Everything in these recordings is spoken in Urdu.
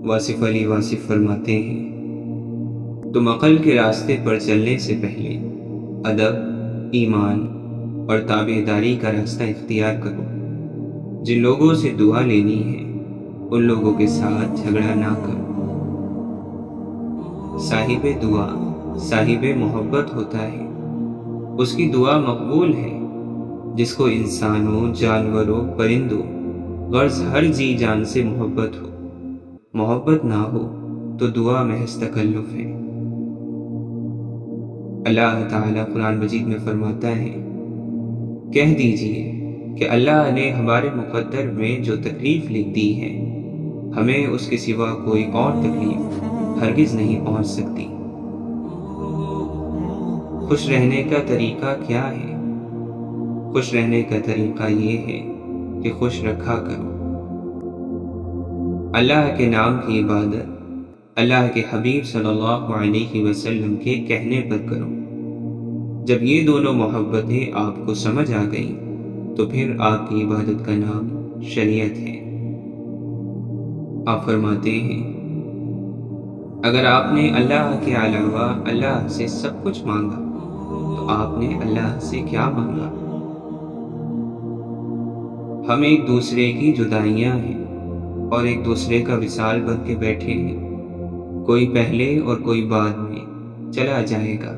واصف علی واصف فرماتے ہیں، تم عقل کے راستے پر چلنے سے پہلے ادب، ایمان اور تابعداری کا راستہ اختیار کرو۔ جن لوگوں سے دعا لینی ہے ان لوگوں کے ساتھ جھگڑا نہ کرو۔ صاحب دعا صاحب محبت ہوتا ہے، اس کی دعا مقبول ہے۔ جس کو انسانوں، جانوروں، پرندوں، غرض ہر جی جان سے محبت ہو، محبت نہ ہو تو دعا محض تکلف ہے۔ اللہ تعالیٰ قرآن مجید میں فرماتا ہے، کہہ دیجئے کہ اللہ نے ہمارے مقدر میں جو تکلیف لکھ دی ہے، ہمیں اس کے سوا کوئی اور تکلیف ہرگز نہیں پہنچ سکتی۔ خوش رہنے کا طریقہ کیا ہے؟ خوش رہنے کا طریقہ یہ ہے کہ خوش رکھا کرو۔ اللہ کے نام کی عبادت اللہ کے حبیب صلی اللہ علیہ وسلم کے کہنے پر کرو۔ جب یہ دونوں محبتیں آپ کو سمجھ آ گئیں تو پھر آپ کی عبادت کا نام شریعت ہے۔ آپ فرماتے ہیں، اگر آپ نے اللہ کے علاوہ اللہ سے سب کچھ مانگا تو آپ نے اللہ سے کیا مانگا؟ ہم ایک دوسرے کی جدائیاں ہیں اور ایک دوسرے کا وصال بن کے بیٹھے ہیں، کوئی پہلے اور کوئی بعد میں چلا جائے گا۔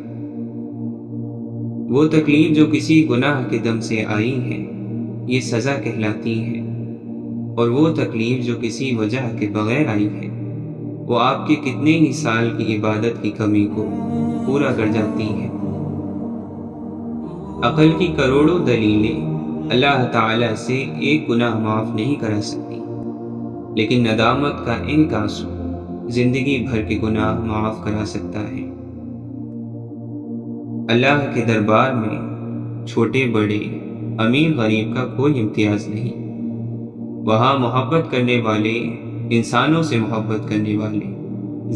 وہ تکلیف جو کسی گناہ کے دم سے آئی ہے یہ سزا کہلاتی ہے، اور وہ تکلیف جو کسی وجہ کے بغیر آئی ہے وہ آپ کے کتنے ہی سال کی عبادت کی کمی کو پورا کر جاتی ہے۔ عقل کی کروڑوں دلیلیں اللہ تعالیٰ سے ایک گناہ معاف نہیں کرا سکتی، لیکن ندامت کا ایک آنسو زندگی بھر کے گناہ معاف کرا سکتا ہے۔ اللہ کے دربار میں چھوٹے بڑے، امیر غریب کا کوئی امتیاز نہیں۔ وہاں محبت کرنے والے، انسانوں سے محبت کرنے والے،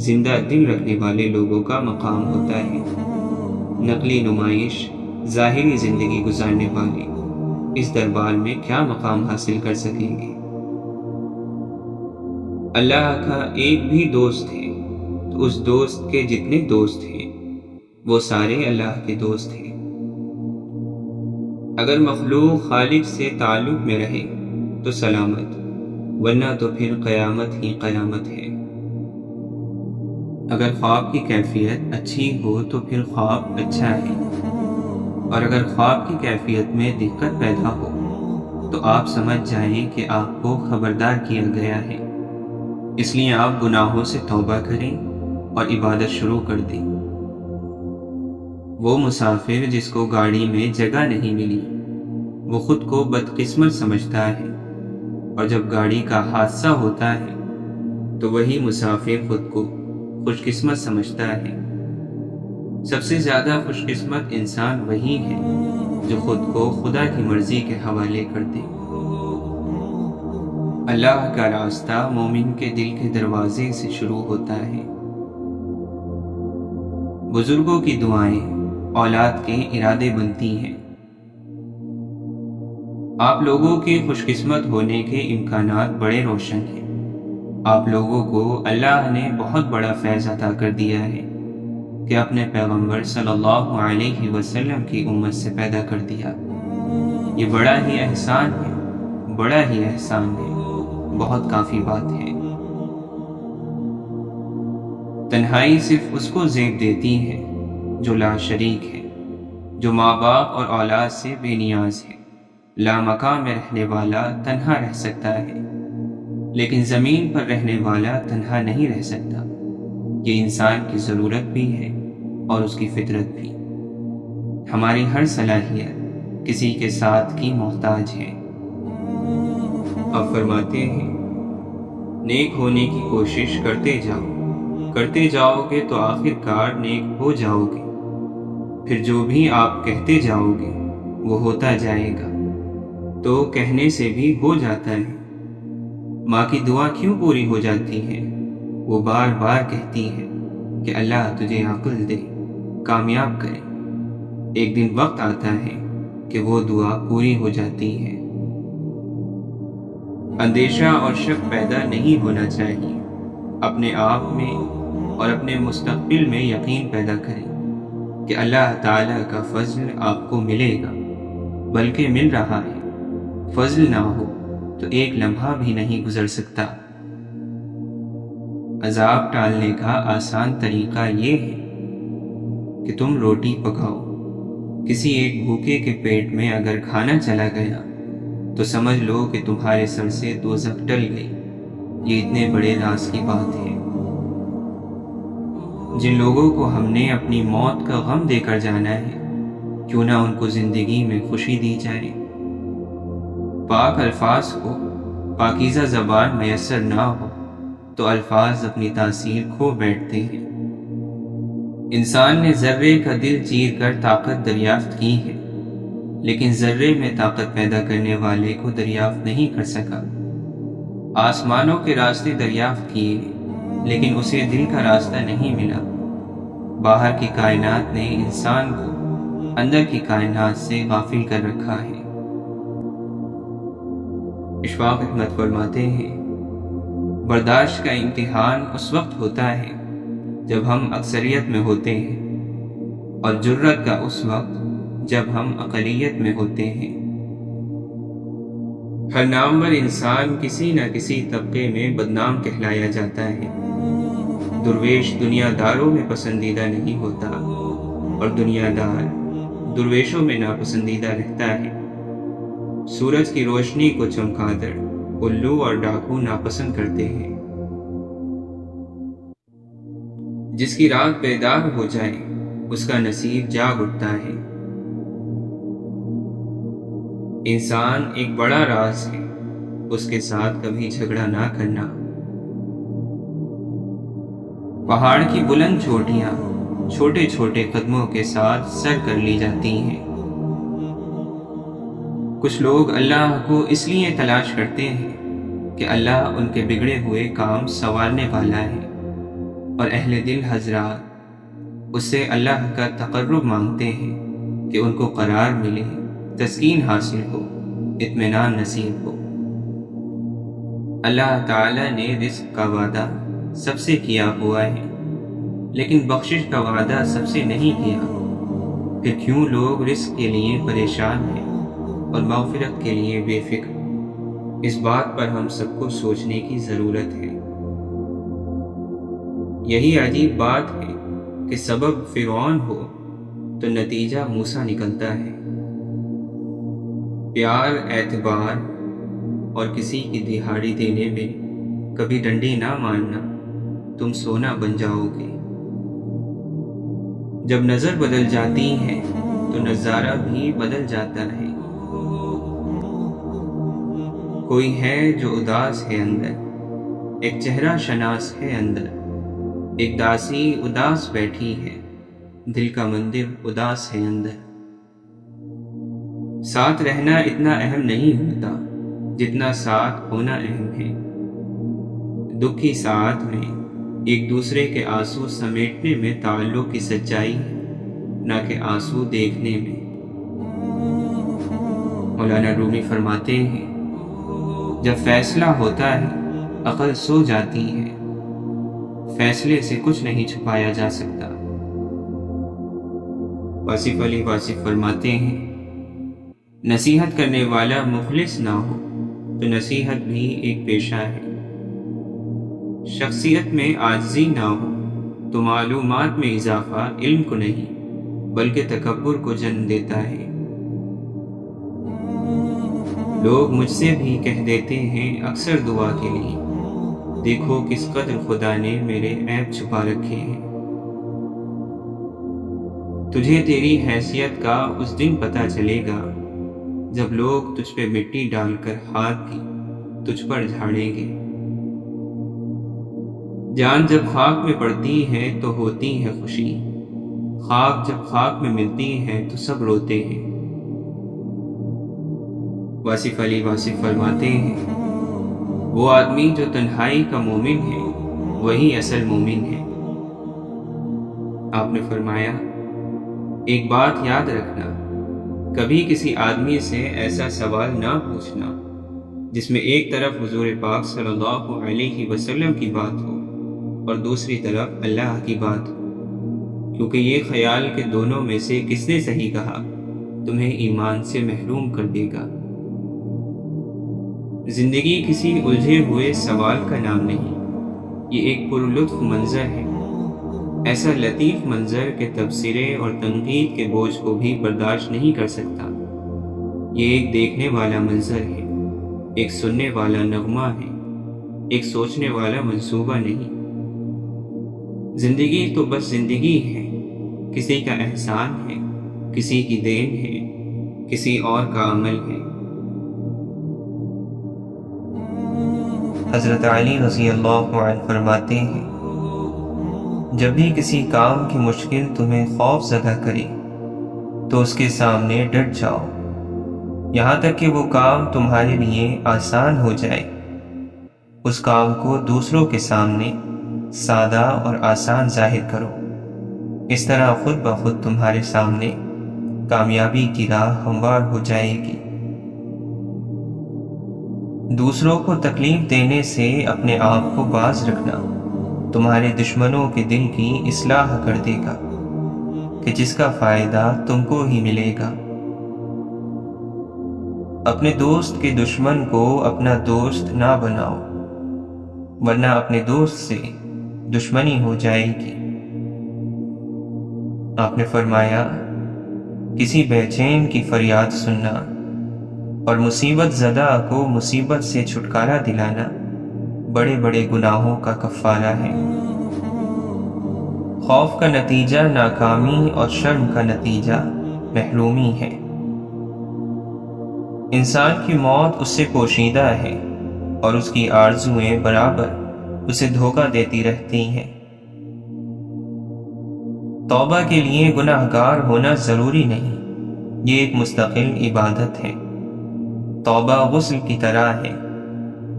زندہ دل رکھنے والے لوگوں کا مقام ہوتا ہے۔ نقلی نمائش، ظاہری زندگی گزارنے والے اس دربار میں کیا مقام حاصل کر سکیں گے؟ اللہ کا ایک بھی دوست ہے تو اس دوست کے جتنے دوست ہیں وہ سارے اللہ کے دوست ہیں۔ اگر مخلوق خالق سے تعلق میں رہے تو سلامت، ورنہ تو پھر قیامت ہی قیامت ہے۔ اگر خواب کی کیفیت اچھی ہو تو پھر خواب اچھا ہے، اور اگر خواب کی کیفیت میں دقت پیدا ہو تو آپ سمجھ جائیں کہ آپ کو خبردار کیا گیا ہے۔ اس لیے آپ گناہوں سے توبہ کریں اور عبادت شروع کر دیں۔ وہ مسافر جس کو گاڑی میں جگہ نہیں ملی وہ خود کو بدقسمت سمجھتا ہے، اور جب گاڑی کا حادثہ ہوتا ہے تو وہی مسافر خود کو خوش قسمت سمجھتا ہے۔ سب سے زیادہ خوش قسمت انسان وہی ہے جو خود کو خدا کی مرضی کے حوالے کر دے۔ اللہ کا راستہ مومن کے دل کے دروازے سے شروع ہوتا ہے۔ بزرگوں کی دعائیں اولاد کے ارادے بنتی ہیں۔ آپ لوگوں کے خوش قسمت ہونے کے امکانات بڑے روشن ہیں۔ آپ لوگوں کو اللہ نے بہت بڑا فیض عطا کر دیا ہے کہ اپنے پیغمبر صلی اللہ علیہ وسلم کی امت سے پیدا کر دیا۔ یہ بڑا ہی احسان ہے، بڑا ہی احسان ہے، بہت کافی بات ہے۔ تنہائی صرف اس کو زیب دیتی ہے جو لا شریک ہے، جو ماں باپ اور اولاد سے بے نیاز ہے۔ لامکان میں رہنے والا تنہا رہ سکتا ہے، لیکن زمین پر رہنے والا تنہا نہیں رہ سکتا۔ یہ انسان کی ضرورت بھی ہے اور اس کی فطرت بھی۔ ہماری ہر صلاحیت کسی کے ساتھ کی محتاج ہے۔ اب فرماتے ہیں، نیک ہونے کی کوشش کرتے جاؤ گے تو آخر کار نیک ہو جاؤ گے۔ پھر جو بھی آپ کہتے جاؤ گے وہ ہوتا جائے گا، تو کہنے سے بھی ہو جاتا ہے۔ ماں کی دعا کیوں پوری ہو جاتی ہے؟ وہ بار بار کہتی ہے کہ اللہ تجھے عقل دے، کامیاب کرے۔ ایک دن وقت آتا ہے کہ وہ دعا پوری ہو جاتی ہے۔ اندیشہ اور شک پیدا نہیں ہونا چاہیے۔ اپنے آپ میں اور اپنے مستقبل میں یقین پیدا کریں کہ اللہ تعالیٰ کا فضل آپ کو ملے گا، بلکہ مل رہا ہے۔ فضل نہ ہو تو ایک لمحہ بھی نہیں گزر سکتا۔ عذاب ٹالنے کا آسان طریقہ یہ ہے کہ تم روٹی پکاؤ۔ کسی ایک بھوکے کے پیٹ میں اگر کھانا چلا گیا تو سمجھ لو کہ تمہارے سر سے دوزخ ٹل گئی۔ یہ اتنے بڑے راز کی بات ہے۔ جن لوگوں کو ہم نے اپنی موت کا غم دے کر جانا ہے، کیوں نہ ان کو زندگی میں خوشی دی جائے۔ پاک الفاظ کو پاکیزہ زبان میسر نہ ہو تو الفاظ اپنی تاثیر کھو بیٹھتے ہیں۔ انسان نے ذرے کا دل چیر کر طاقت دریافت کی ہے، لیکن ذرے میں طاقت پیدا کرنے والے کو دریافت نہیں کر سکا۔ آسمانوں کے راستے دریافت کیے، لیکن اسے دل کا راستہ نہیں ملا۔ باہر کی کائنات نے انسان کو اندر کی کائنات سے غافل کر رکھا ہے۔ اشفاق احمد فرماتے ہیں، برداشت کا امتحان اس وقت ہوتا ہے جب ہم اکثریت میں ہوتے ہیں، اور جرت کا اس وقت جب ہم اقلیت میں ہوتے ہیں۔ ہر نامور انسان کسی نہ کسی طبقے میں بدنام کہلایا جاتا ہے۔ درویش دنیا داروں میں پسندیدہ نہیں ہوتا، اور دنیا دار درویشوں میں ناپسندیدہ رہتا ہے۔ سورج کی روشنی کو چمکا کر الو اور ڈاکو ناپسند کرتے ہیں۔ جس کی رات بیدار ہو جائے اس کا نصیب جاگ اٹھتا ہے۔ انسان ایک بڑا راز ہے، اس کے ساتھ کبھی جھگڑا نہ کرنا۔ پہاڑ کی بلند چوٹیاں چھوٹے چھوٹے قدموں کے ساتھ سر کر لی جاتی ہیں۔ کچھ لوگ اللہ کو اس لیے تلاش کرتے ہیں کہ اللہ ان کے بگڑے ہوئے کام سنوارنے والا ہے، اور اہل دل حضرات اس سے اللہ کا تقرب مانگتے ہیں کہ ان کو قرار ملے، تسکین حاصل ہو، اطمینان نصیب ہو۔ اللہ تعالیٰ نے رزق کا وعدہ سب سے کیا ہوا ہے، لیکن بخشش کا وعدہ سب سے نہیں کیا۔ پھر کیوں لوگ رزق کے لیے پریشان ہیں اور مغفرت کے لیے بے فکر؟ اس بات پر ہم سب کو سوچنے کی ضرورت ہے۔ یہی عجیب بات ہے کہ سبب فرعون ہو تو نتیجہ موسیٰ نکلتا ہے۔ پیار، اعتبار اور کسی کی دہاڑی دینے میں کبھی ڈنڈی نہ ماننا، تم سونا بن جاؤ گے۔ جب نظر بدل جاتی ہے تو نظارہ بھی بدل جاتا ہے۔ کوئی ہے جو اداس ہے اندر، ایک چہرہ شناس ہے اندر، ایک داسی اداس بیٹھی ہے، دل کا مندر اداس ہے اندر۔ ساتھ رہنا اتنا اہم نہیں ہوتا جتنا ساتھ ہونا اہم ہے۔ دکھ کی ساتھ میں ایک دوسرے کے آنسو سمیٹنے میں تعلق کی سچائی ہے، نہ کہ آنسو دیکھنے میں۔ مولانا رومی فرماتے ہیں، جب فیصلہ ہوتا ہے عقل سو جاتی ہے، فیصلے سے کچھ نہیں چھپایا جا سکتا۔ واصف علی واصف فرماتے ہیں، نصیحت کرنے والا مخلص نہ ہو تو نصیحت بھی ایک پیشہ ہے۔ شخصیت میں عاجزی نہ ہو تو معلومات میں اضافہ علم کو نہیں بلکہ تکبر کو جنم دیتا ہے۔ لوگ مجھ سے بھی کہہ دیتے ہیں اکثر دعا کے لیے، دیکھو کس قدر خدا نے میرے عیب چھپا رکھے ہیں۔ تجھے تیری حیثیت کا اس دن پتہ چلے گا جب لوگ تجھ پہ مٹی ڈال کر ہاتھ بھی تجھ پر جھاڑیں گے۔ جان جب خاک میں پڑتی ہے تو ہوتی ہے خوشی، خاک جب خاک میں ملتی ہے تو سب روتے ہیں۔ واصف علی واصف فرماتے ہیں، وہ آدمی جو تنہائی کا مومن ہے وہی اصل مومن ہے۔ آپ نے فرمایا، ایک بات یاد رکھنا، کبھی کسی آدمی سے ایسا سوال نہ پوچھنا جس میں ایک طرف حضور پاک صلی اللہ علیہ وسلم کی بات ہو اور دوسری طرف اللہ کی بات، کیونکہ یہ خیال کہ دونوں میں سے کس نے صحیح کہا تمہیں ایمان سے محروم کر دے گا۔ زندگی کسی الجھے ہوئے سوال کا نام نہیں، یہ ایک پرلطف منظر ہے، ایسا لطیف منظر کہ تبصرے اور تنقید کے بوجھ کو بھی برداشت نہیں کر سکتا۔ یہ ایک دیکھنے والا منظر ہے، ایک سننے والا نغمہ ہے، ایک سوچنے والا منصوبہ نہیں۔ زندگی تو بس زندگی ہے، کسی کا احسان ہے، کسی کی دین ہے، کسی اور کا عمل ہے۔ حضرت علی رضی اللہ عنہ فرماتے ہیں، جب بھی کسی کام کی مشکل تمہیں خوف زدہ کرے تو اس کے سامنے ڈٹ جاؤ، یہاں تک کہ وہ کام تمہارے لیے آسان ہو جائے۔ اس کام کو دوسروں کے سامنے سادہ اور آسان ظاہر کرو، اس طرح خود بخود تمہارے سامنے کامیابی کی راہ ہموار ہو جائے گی۔ دوسروں کو تکلیف دینے سے اپنے آپ کو باز رکھنا تمہارے دشمنوں کے دل کی اصلاح کر دے گا کہ جس کا فائدہ تم کو ہی ملے گا۔ اپنے دوست کے دشمن کو اپنا دوست نہ بناؤ، ورنہ اپنے دوست سے دشمنی ہو جائے گی۔ آپ نے فرمایا، کسی بے چین کی فریاد سننا اور مصیبت زدہ کو مصیبت سے چھٹکارا دلانا بڑے بڑے گناہوں کا کفارہ ہے۔ خوف کا نتیجہ ناکامی اور شرم کا نتیجہ محرومی ہے۔ انسان کی موت اس سے پوشیدہ ہے اور اس کی آرزوئیں برابر اسے دھوکہ دیتی رہتی ہیں۔ توبہ کے لیے گناہ گار ہونا ضروری نہیں، یہ ایک مستقل عبادت ہے۔ توبہ غسل کی طرح ہے،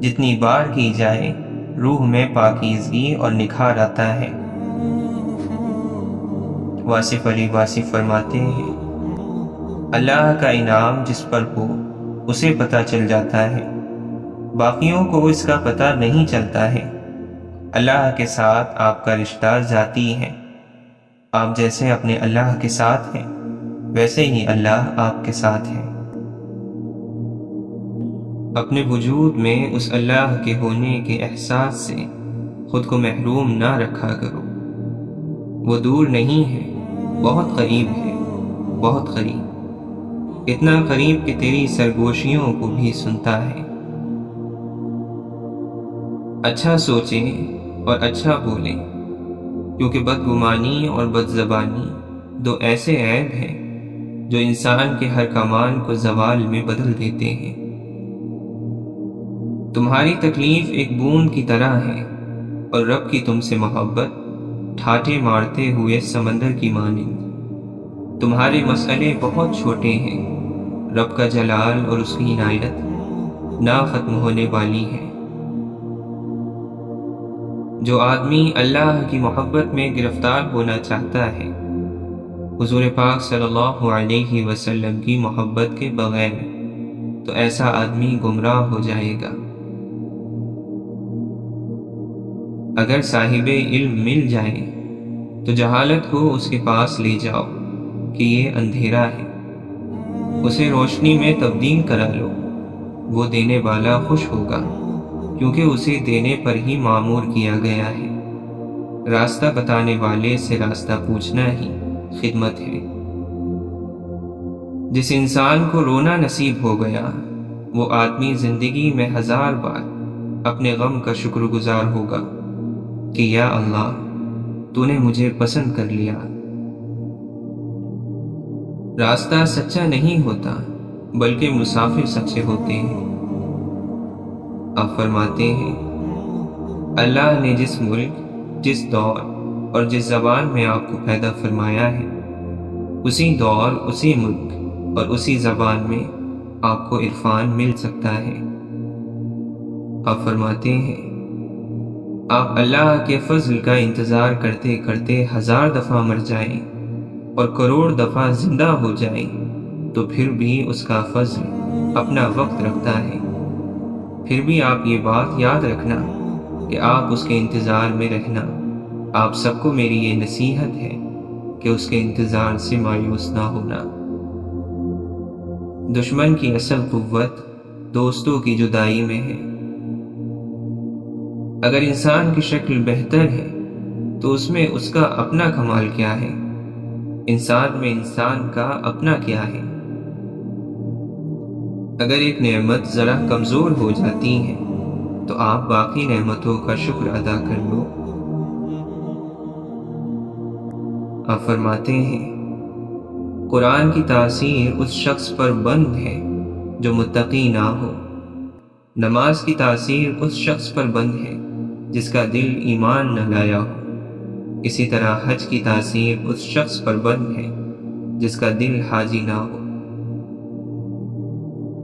جتنی بار کی جائے روح میں پاکیزگی اور نکھار آتا ہے۔ واصف علی واصف فرماتے ہیں، اللہ کا انعام جس پر ہو اسے پتہ چل جاتا ہے، باقیوں کو اس کا پتہ نہیں چلتا ہے۔ اللہ کے ساتھ آپ کا رشتہ ذاتی ہے، آپ جیسے اپنے اللہ کے ساتھ ہیں ویسے ہی اللہ آپ کے ساتھ ہے۔ اپنے وجود میں اس اللہ کے ہونے کے احساس سے خود کو محروم نہ رکھا کرو۔ وہ دور نہیں ہے، بہت قریب ہے، بہت قریب، اتنا قریب کہ تیری سرگوشیوں کو بھی سنتا ہے۔ اچھا سوچیں اور اچھا بولیں، کیونکہ بدگمانی اور بدزبانی دو ایسے عیب ہیں جو انسان کے ہر کمان کو زوال میں بدل دیتے ہیں۔ تمہاری تکلیف ایک بوند کی طرح ہے اور رب کی تم سے محبت ٹھاٹے مارتے ہوئے سمندر کی مانند۔ تمہارے مسئلے بہت چھوٹے ہیں، رب کا جلال اور اس کی عنایت نہ ختم ہونے والی ہے۔ جو آدمی اللہ کی محبت میں گرفتار ہونا چاہتا ہے، حضور پاک صلی اللہ علیہ وسلم کی محبت کے بغیر، تو ایسا آدمی گمراہ ہو جائے گا۔ اگر صاحب علم مل جائے تو جہالت کو اس کے پاس لے جاؤ کہ یہ اندھیرا ہے، اسے روشنی میں تبدیل کرا لو، وہ دینے والا خوش ہوگا، کیونکہ اسے دینے پر ہی معمور کیا گیا ہے۔ راستہ بتانے والے سے راستہ پوچھنا ہی خدمت ہے۔ جس انسان کو رونا نصیب ہو گیا، وہ آدمی زندگی میں 1000 بار اپنے غم کا شکر گزار ہوگا کہ یا اللہ، تو نے مجھے پسند کر لیا۔ راستہ سچا نہیں ہوتا، بلکہ مسافر سچے ہوتے ہیں۔ آپ فرماتے ہیں، اللہ نے جس ملک، جس دور اور جس زبان میں آپ کو پیدا فرمایا ہے، اسی دور، اسی ملک اور اسی زبان میں آپ کو عرفان مل سکتا ہے۔ آپ فرماتے ہیں، آپ اللہ کے فضل کا انتظار کرتے کرتے 1000 دفعہ مر جائیں اور کروڑ دفعہ زندہ ہو جائیں تو پھر بھی اس کا فضل اپنا وقت رکھتا ہے۔ پھر بھی آپ یہ بات یاد رکھنا کہ آپ اس کے انتظار میں رہنا آپ سب کو میری یہ نصیحت ہے کہ اس کے انتظار سے مایوس نہ ہونا۔ دشمن کی اصل قوت دوستوں کی جدائی میں ہے۔ اگر انسان کی شکل بہتر ہے تو اس میں اس کا اپنا کمال کیا ہے؟ انسان میں انسان کا اپنا کیا ہے؟ اگر ایک نعمت ذرا کمزور ہو جاتی ہے تو آپ باقی نعمتوں کا شکر ادا کر لو۔ آپ فرماتے ہیں قرآن کی تاثیر اس شخص پر بند ہے جو متقی نہ ہو۔ نماز کی تاثیر اس شخص پر بند ہے جس کا دل ایمان نہ لایا ہو۔ اسی طرح حج کی تاثیر اس شخص پر بند ہے جس کا دل حاجی نہ ہو۔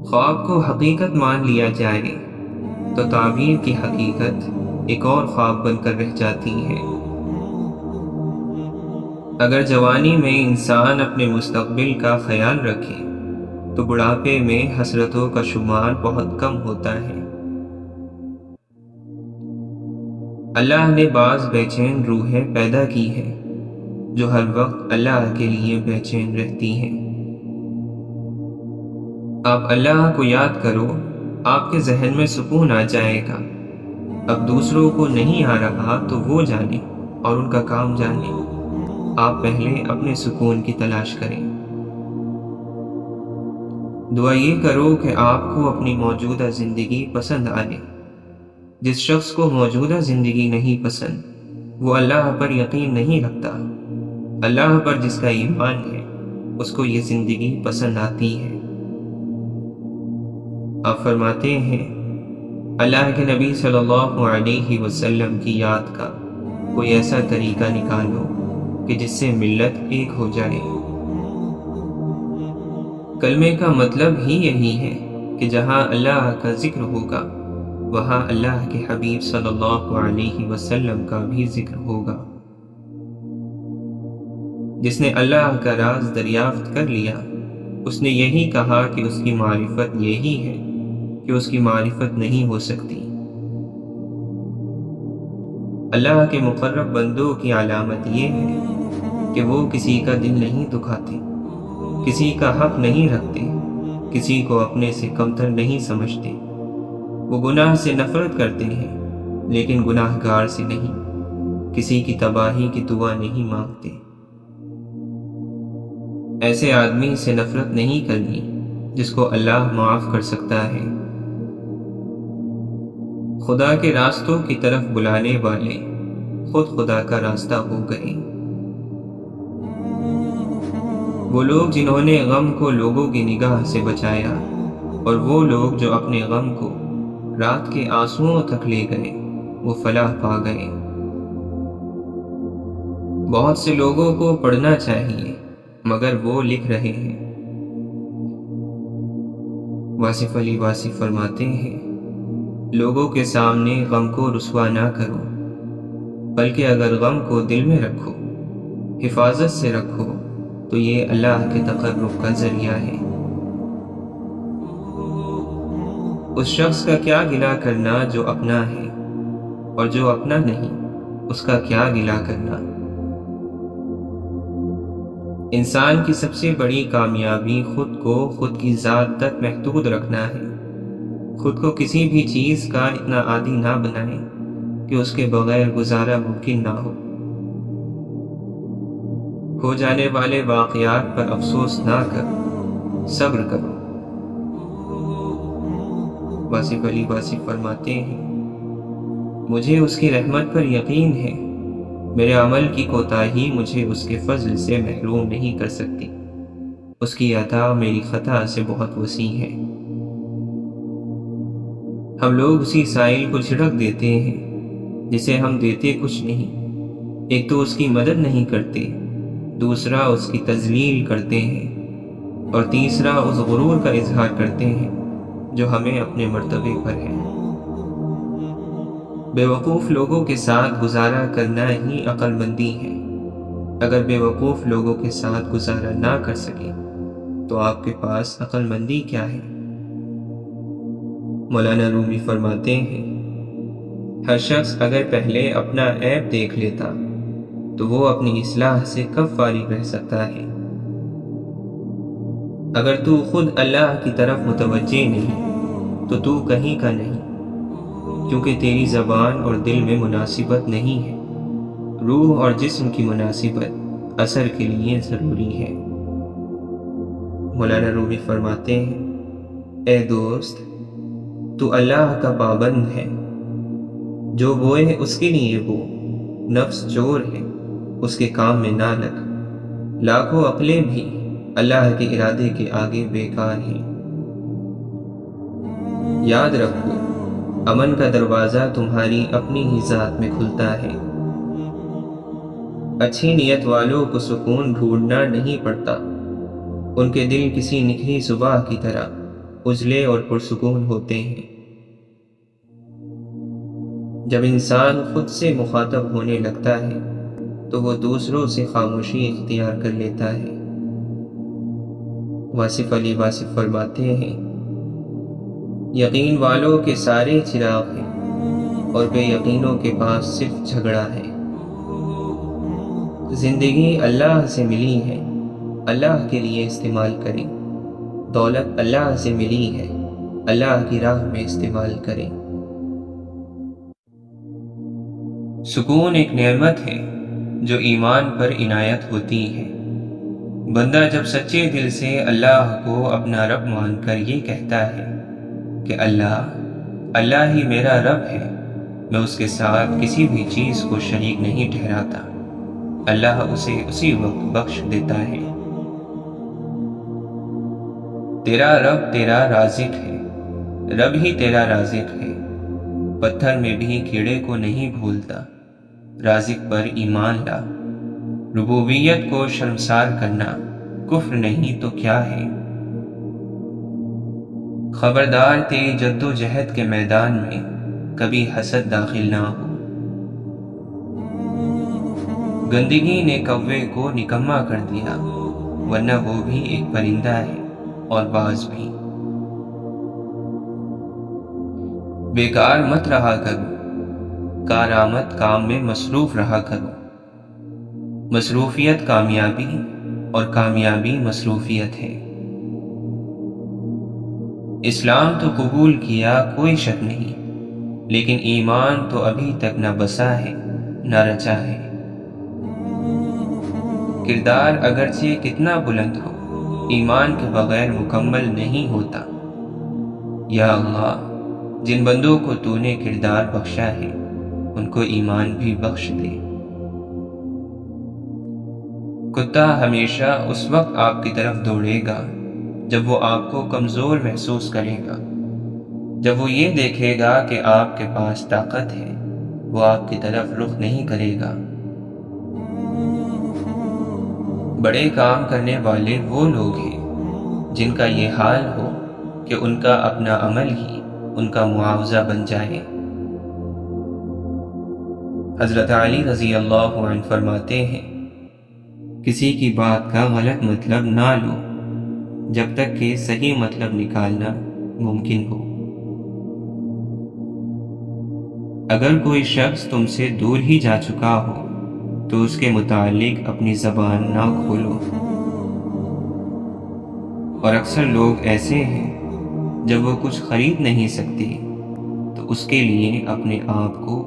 خواب کو حقیقت مان لیا جائے تو تعبیر کی حقیقت ایک اور خواب بن کر رہ جاتی ہے۔ اگر جوانی میں انسان اپنے مستقبل کا خیال رکھے تو بڑھاپے میں حسرتوں کا شمار بہت کم ہوتا ہے۔ اللہ نے بعض بے چین روحیں پیدا کی ہیں جو ہر وقت اللہ کے لیے بے چین رہتی ہیں۔ آپ اللہ کو یاد کرو، آپ کے ذہن میں سکون آ جائے گا۔ اب دوسروں کو نہیں آ رہا تو وہ جانے اور ان کا کام جانے۔ آپ پہلے اپنے سکون کی تلاش کریں۔ دعا یہ کرو کہ آپ کو اپنی موجودہ زندگی پسند آئے۔ جس شخص کو موجودہ زندگی نہیں پسند وہ اللہ پر یقین نہیں رکھتا۔ اللہ پر جس کا ایمان ہے اس کو یہ زندگی پسند آتی ہے۔ آپ فرماتے ہیں اللہ کے نبی صلی اللہ علیہ وسلم کی یاد کا کوئی ایسا طریقہ نکالو کہ جس سے ملت ایک ہو جائے۔ کلمے کا مطلب ہی یہی ہے کہ جہاں اللہ کا ذکر ہوگا وہاں اللہ کے حبیب صلی اللہ علیہ وسلم کا بھی ذکر ہوگا۔ جس نے اللہ کا راز دریافت کر لیا اس نے یہی کہا کہ اس کی معرفت یہی ہے کہ اس کی معرفت نہیں ہو سکتی۔ اللہ کے مقرب بندوں کی علامت یہ ہے کہ وہ کسی کا دل نہیں دکھاتے، کسی کا حق نہیں رکھتے، کسی کو اپنے سے کمتر نہیں سمجھتے۔ وہ گناہ سے نفرت کرتے ہیں لیکن گناہ گار سے نہیں، کسی کی تباہی کی دعا نہیں مانگتے۔ ایسے آدمی سے نفرت نہیں کرنی جس کو اللہ معاف کر سکتا ہے۔ خدا کے راستوں کی طرف بلانے والے خود خدا کا راستہ ہو گئے۔ وہ لوگ جنہوں نے غم کو لوگوں کی نگاہ سے بچایا اور وہ لوگ جو اپنے غم کو رات کے آنسوؤں تک لے گئے وہ فلاح پا گئے۔ بہت سے لوگوں کو پڑھنا چاہیے مگر وہ لکھ رہے ہیں۔ واصف علی واصف فرماتے ہیں لوگوں کے سامنے غم کو رسوا نہ کرو، بلکہ اگر غم کو دل میں رکھو، حفاظت سے رکھو تو یہ اللہ کے تقرب کا ذریعہ ہے۔ اس شخص کا کیا گلہ کرنا جو اپنا ہے، اور جو اپنا نہیں اس کا کیا گلہ کرنا۔ انسان کی سب سے بڑی کامیابی خود کو خود کی ذات تک محدود رکھنا ہے۔ خود کو کسی بھی چیز کا اتنا عادی نہ بنائیں کہ اس کے بغیر گزارا ممکن نہ ہو جانے والے واقعات پر افسوس نہ کرو، صبر کرو۔ واصف علی واصف فرماتے ہیں مجھے اس کی رحمت پر یقین ہے، میرے عمل کی کوتاہی مجھے اس کے فضل سے محروم نہیں کر سکتی، اس کی عطا میری خطا سے بہت وسیع ہے۔ ہم لوگ اسی سائل کو چھڑک دیتے ہیں جسے ہم دیتے کچھ نہیں۔ ایک تو اس کی مدد نہیں کرتے، دوسرا اس کی تذلیل کرتے ہیں، اور تیسرا اس غرور کا اظہار کرتے ہیں جو ہمیں اپنے مرتبے پر ہے۔ بے وقوف لوگوں کے ساتھ گزارا کرنا ہی عقل مندی ہے۔ اگر بے وقوف لوگوں کے ساتھ گزارا نہ کر سکے تو آپ کے پاس عقل مندی کیا ہے؟ مولانا رومی فرماتے ہیں ہر شخص اگر پہلے اپنا عیب دیکھ لیتا تو وہ اپنی اصلاح سے کب فارغ رہ سکتا ہے؟ اگر تو خود اللہ کی طرف متوجہ نہیں تو تو کہیں کا نہیں، کیونکہ تیری زبان اور دل میں مناسبت نہیں ہے۔ روح اور جسم کی مناسبت اثر کے لیے ضروری ہے۔ مولانا رومی فرماتے ہیں، اے دوست، تو اللہ کا پابند ہے، جو بوئے اس کے لیے بو، نفس چور ہے اس کے کام میں نہ لگ، لاکھوں عقلیں بھی اللہ کے ارادے کے آگے بیکار ہیں۔ یاد رکھو، امن کا دروازہ تمہاری اپنی ہی ذات میں کھلتا ہے۔ اچھی نیت والوں کو سکون ڈھونڈنا نہیں پڑتا، ان کے دل کسی نکلی صبح کی طرح اجلے اور پرسکون ہوتے ہیں۔ جب انسان خود سے مخاطب ہونے لگتا ہے تو وہ دوسروں سے خاموشی اختیار کر لیتا ہے۔ واصف علی واصف فرماتے ہیں، یقین والوں کے سارے چراغ ہیں اور بے یقینوں کے پاس صرف جھگڑا ہے۔ زندگی اللہ سے ملی ہے، اللہ کے لیے استعمال کریں۔ دولت اللہ سے ملی ہے، اللہ کی راہ میں استعمال کریں۔ سکون ایک نعمت ہے جو ایمان پر عنایت ہوتی ہے۔ بندہ جب سچے دل سے اللہ کو اپنا رب مان کر یہ کہتا ہے کہ اللہ ہی میرا رب ہے، میں اس کے ساتھ کسی بھی چیز کو شریک نہیں ٹھہراتا، اللہ اسے اسی وقت بخش دیتا ہے۔ تیرا رب تیرا رازق ہے، رب ہی تیرا رازق ہے، پتھر میں بھی کیڑے کو نہیں بھولتا، رازق پر ایمان لا۔ ربوبیت کو شرمسار کرنا کفر نہیں تو کیا ہے؟ خبردار تیری جد و جہد کے میدان میں کبھی حسد داخل نہ ہو۔ گندگی نے کوے کو نکما کر دیا، ورنہ وہ بھی ایک پرندہ ہے اور باز بھی۔ بیکار مت رہا کرو، کارآمد کام میں مصروف رہا کرو۔ مصروفیت کامیابی اور کامیابی مصروفیت ہے۔ اسلام تو قبول کیا کوئی شک نہیں، لیکن ایمان تو ابھی تک نہ بسا ہے نہ رچا ہے۔ کردار اگرچہ کتنا بلند ہو، ایمان کے بغیر مکمل نہیں ہوتا۔ یا اللہ، جن بندوں کو تو نے کردار بخشا ہے ان کو ایمان بھی بخش دے۔ کتا ہمیشہ اس وقت آپ کی طرف دوڑے گا جب وہ آپ کو کمزور محسوس کرے گا۔ جب وہ یہ دیکھے گا کہ آپ کے پاس طاقت ہے، وہ آپ کی طرف رخ نہیں کرے گا۔ بڑے کام کرنے والے وہ لوگ ہیں جن کا یہ حال ہو کہ ان کا اپنا عمل ہی ان کا معاوضہ بن جائے۔ حضرت علی رضی اللہ عنہ فرماتے ہیں، کسی کی بات کا غلط مطلب نہ لو جب تک کہ صحیح مطلب نکالنا ممکن ہو۔ اگر کوئی شخص تم سے دور ہی جا چکا ہو تو اس کے متعلق اپنی زبان نہ کھولو۔ اور اکثر لوگ ایسے ہیں، جب وہ کچھ خرید نہیں سکتے تو اس کے لیے اپنے آپ کو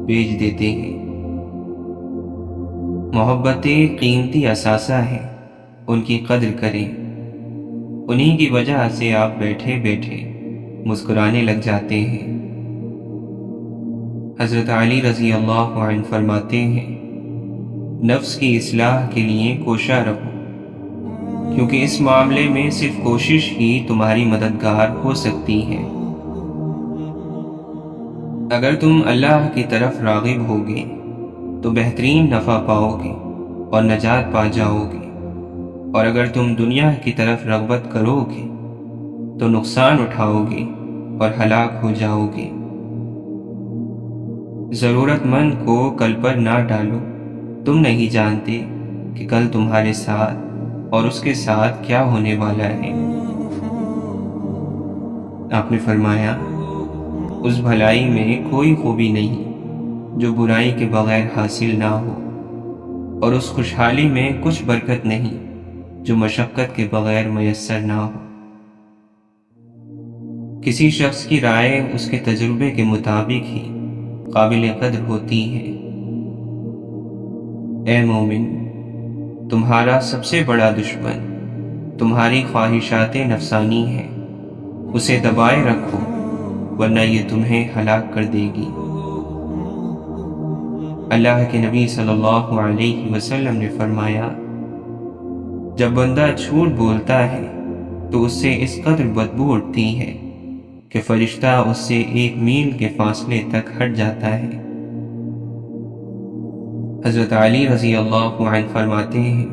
بیچ دیتے ہیں۔ محبتیں قیمتی اثاثہ ہیں، ان کی قدر کریں۔ انہی کی وجہ سے آپ بیٹھے بیٹھے مسکرانے لگ جاتے ہیں۔ حضرت علی رضی اللہ عنہ فرماتے ہیں، نفس کی اصلاح کے لیے کوشاں رہو، کیونکہ اس معاملے میں صرف کوشش ہی تمہاری مددگار ہو سکتی ہے۔ اگر تم اللہ کی طرف راغب ہوگے تو بہترین نفع پاؤ گے اور نجات پا جاؤ گے، اور اگر تم دنیا کی طرف رغبت کرو گے تو نقصان اٹھاؤ گے اور ہلاک ہو جاؤ گے۔ ضرورت مند کو کل پر نہ ڈالو، تم نہیں جانتے کہ کل تمہارے ساتھ اور اس کے ساتھ کیا ہونے والا ہے۔ آپ نے فرمایا، اس بھلائی میں کوئی خوبی نہیں جو برائی کے بغیر حاصل نہ ہو۔ اور اس خوشحالی میں کچھ برکت نہیں جو مشقت کے بغیر میسر نہ ہو۔ کسی شخص کی رائے اس کے تجربے کے مطابق ہی قابل قدر ہوتی ہے۔ اے مومن، تمہارا سب سے بڑا دشمن تمہاری خواہشات نفسانی ہے، اسے دبائے رکھو ورنہ یہ تمہیں ہلاک کر دے گی۔ اللہ کے نبی صلی اللہ علیہ وسلم نے فرمایا، جب بندہ جھوٹ بولتا ہے تو اس سے اس قدر بدبو اٹھتی ہے کہ فرشتہ اس سے 1 میل کے فاصلے تک ہٹ جاتا ہے۔ حضرت علی رضی اللہ عنہ فرماتے ہیں،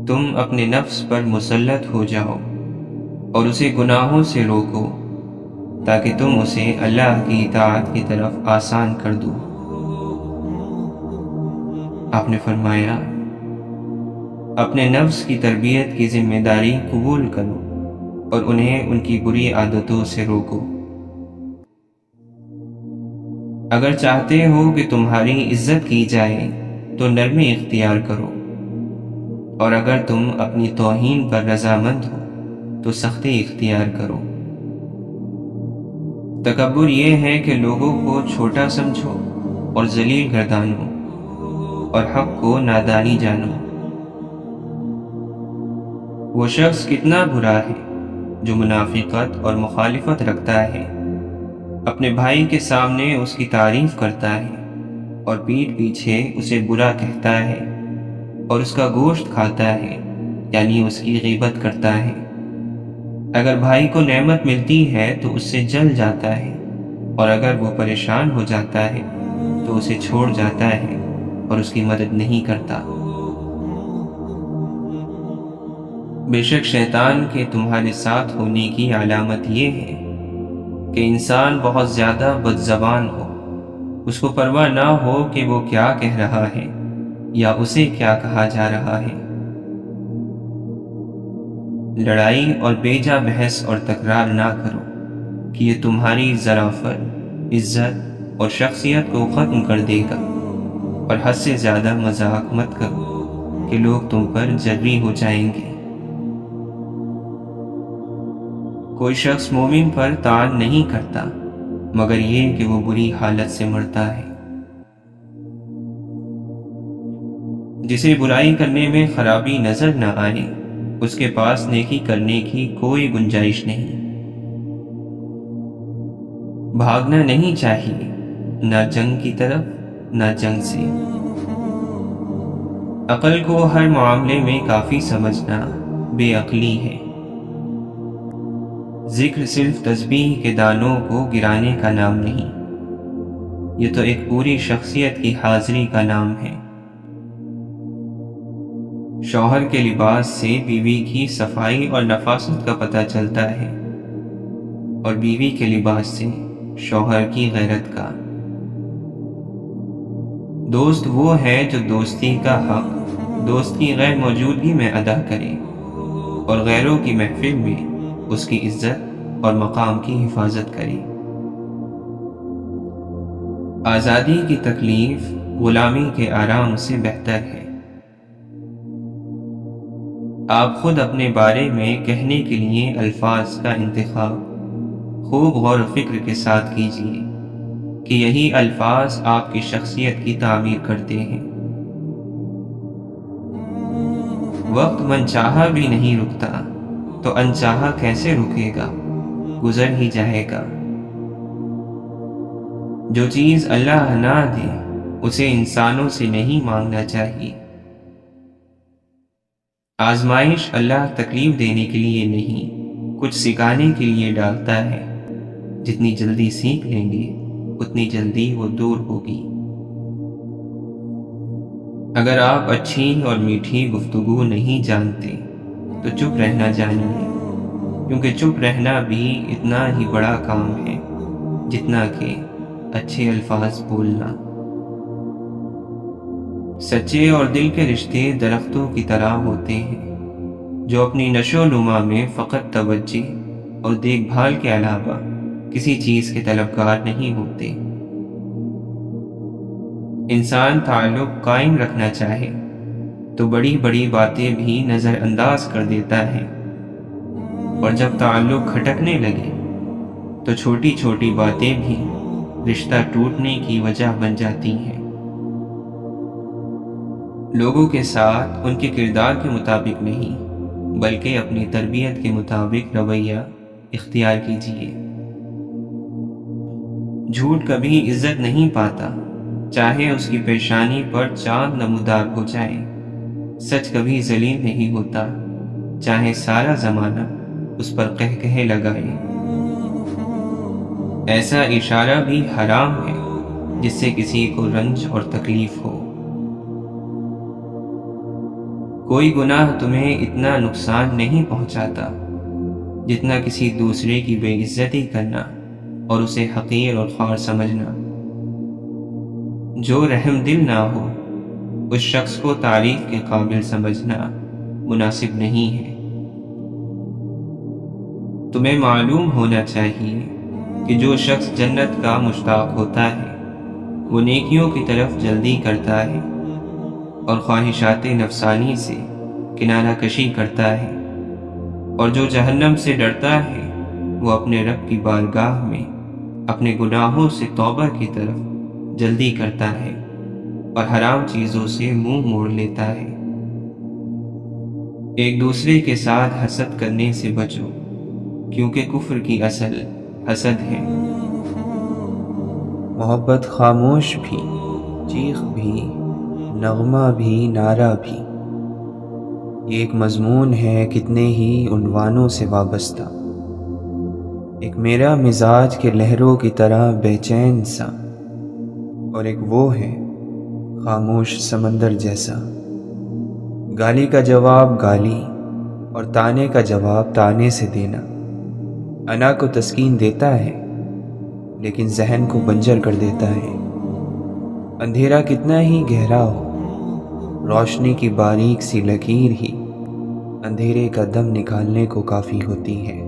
تم اپنے نفس پر مسلط ہو جاؤ اور اسے گناہوں سے روکو تاکہ تم اسے اللہ کی اطاعت کی طرف آسان کر دو۔ آپ نے فرمایا، اپنے نفس کی تربیت کی ذمہ داری قبول کرو اور انہیں ان کی بری عادتوں سے روکو۔ اگر چاہتے ہو کہ تمہاری عزت کی جائے تو نرمی اختیار کرو، اور اگر تم اپنی توہین پر رضامند ہو تو سختی اختیار کرو۔ تکبر یہ ہے کہ لوگوں کو چھوٹا سمجھو اور ذلیل گردانو اور حق کو نادانی جانو۔ وہ شخص کتنا برا ہے جو منافقت اور مخالفت رکھتا ہے، اپنے بھائی کے سامنے اس کی تعریف کرتا ہے اور پیٹھ پیچھے اسے برا کہتا ہے اور اس کا گوشت کھاتا ہے، یعنی اس کی غیبت کرتا ہے۔ اگر بھائی کو نعمت ملتی ہے تو اس سے جل جاتا ہے، اور اگر وہ پریشان ہو جاتا ہے تو اسے چھوڑ جاتا ہے اور اس کی مدد نہیں کرتا۔ بے شک شیطان کے تمہارے ساتھ ہونے کی علامت یہ ہے کہ انسان بہت زیادہ بد زبان ہو، اس کو پرواہ نہ ہو کہ وہ کیا کہہ رہا ہے یا اسے کیا کہا جا رہا ہے۔ لڑائی اور بیجا بحث اور تکرار نہ کرو کہ یہ تمہاری ظرافت، عزت اور شخصیت کو ختم کر دے گا، اور حد سے زیادہ مذاق مت کرو کہ لوگ تم پر جری ہو جائیں گے۔ کوئی شخص مومن پر طعن نہیں کرتا مگر یہ کہ وہ بری حالت سے مرتا ہے۔ جسے برائی کرنے میں خرابی نظر نہ آئے اس کے پاس نیکی کرنے کی کوئی گنجائش نہیں۔ بھاگنا نہیں چاہیے، نہ جنگ کی طرف نہ جنگ سے۔ عقل کو ہر معاملے میں کافی سمجھنا بے عقلی ہے۔ ذکر صرف تسبیح کے دانوں کو گرانے کا نام نہیں، یہ تو ایک پوری شخصیت کی حاضری کا نام ہے۔ شوہر کے لباس سے بیوی کی صفائی اور نفاست کا پتہ چلتا ہے، اور بیوی کے لباس سے شوہر کی غیرت کا۔ دوست وہ ہے جو دوستی کا حق دوست کی غیر موجودگی میں ادا کرے اور غیروں کی محفل میں اس کی عزت اور مقام کی حفاظت کرے۔ آزادی کی تکلیف غلامی کے آرام سے بہتر ہے۔ آپ خود اپنے بارے میں کہنے کے لیے الفاظ کا انتخاب خوب غور و فکر کے ساتھ کیجیے کہ یہی الفاظ آپ کی شخصیت کی تعمیر کرتے ہیں۔ وقت من چاہا بھی نہیں رکتا تو انچاہا کیسے رکے گا، گزر ہی جائے گا۔ جو چیز اللہ نہ دے اسے انسانوں سے نہیں مانگنا چاہیے۔ آزمائش اللہ تکلیف دینے کے لیے نہیں، کچھ سکھانے کے لیے ڈالتا ہے۔ جتنی جلدی سیکھ لیں گے اتنی جلدی وہ دور ہوگی۔ اگر آپ اچھی اور میٹھی گفتگو نہیں جانتے تو چپ رہنا جانیے، کیونکہ چپ رہنا بھی اتنا ہی بڑا کام ہے جتنا کہ اچھے الفاظ بولنا۔ سچے اور دل کے رشتے درختوں کی طرح ہوتے ہیں جو اپنی نشو و نما میں فقط توجہ اور دیکھ بھال کے علاوہ کسی چیز کے طلبگار نہیں ہوتے۔ انسان تعلق قائم رکھنا چاہے تو بڑی بڑی باتیں بھی نظر انداز کر دیتا ہے، اور جب تعلق کھٹکنے لگے تو چھوٹی چھوٹی باتیں بھی رشتہ ٹوٹنے کی وجہ بن جاتی ہیں۔ لوگوں کے ساتھ ان کے کردار کے مطابق نہیں بلکہ اپنی تربیت کے مطابق رویہ اختیار کیجیے۔ جھوٹ کبھی عزت نہیں پاتا، چاہے اس کی پیشانی پر چاند نمودار ہو جائے۔ سچ کبھی ذلیل نہیں ہوتا، چاہے سارا زمانہ اس پر قہقہے لگائے۔ ایسا اشارہ بھی حرام ہے جس سے کسی کو رنج اور تکلیف ہو۔ کوئی گناہ تمہیں اتنا نقصان نہیں پہنچاتا جتنا کسی دوسرے کی بے عزتی کرنا اور اسے حقیر اور خوار سمجھنا۔ جو رحم دل نہ ہو اس شخص کو تعریف کے قابل سمجھنا مناسب نہیں ہے۔ تمہیں معلوم ہونا چاہیے کہ جو شخص جنت کا مشتاق ہوتا ہے وہ نیکیوں کی طرف جلدی کرتا ہے اور خواہشات نفسانی سے کنارہ کشی کرتا ہے، اور جو جہنم سے ڈرتا ہے وہ اپنے رب کی بارگاہ میں اپنے گناہوں سے توبہ کی طرف جلدی کرتا ہے اور حرام چیزوں سے منہ موڑ لیتا ہے۔ ایک دوسرے کے ساتھ حسد کرنے سے بچو، کیونکہ کفر کی اصل حسد ہے۔ محبت خاموش بھی، چیخ بھی، نغمہ بھی، نعرہ بھی، یہ ایک مضمون ہے کتنے ہی عنوانوں سے وابستہ۔ ایک میرا مزاج کے لہروں کی طرح بے چین سا، اور ایک وہ ہے خاموش سمندر جیسا۔ گالی کا جواب گالی اور تانے کا جواب تانے سے دینا انا کو تسکین دیتا ہے لیکن ذہن کو بنجر کر دیتا ہے۔ اندھیرا کتنا ہی گہرا ہو، روشنی کی باریک سی لکیر ہی اندھیرے کا دم نکالنے کو کافی ہوتی ہے۔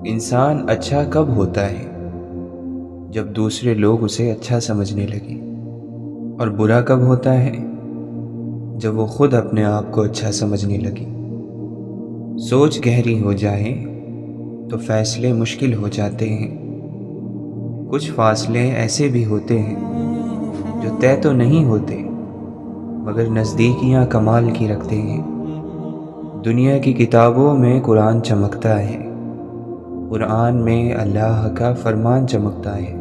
انسان اچھا کب ہوتا ہے؟ جب دوسرے لوگ اسے اچھا سمجھنے لگیں۔ اور برا کب ہوتا ہے؟ جب وہ خود اپنے آپ کو اچھا سمجھنے لگے۔ سوچ گہری ہو جائے تو فیصلے مشکل ہو جاتے ہیں۔ کچھ فاصلے ایسے بھی ہوتے ہیں جو طے تو نہیں ہوتے مگر نزدیکیاں کمال کی رکھتے ہیں۔ دنیا کی کتابوں میں قرآن چمکتا ہے، قرآن میں اللہ کا فرمان چمکتا ہے۔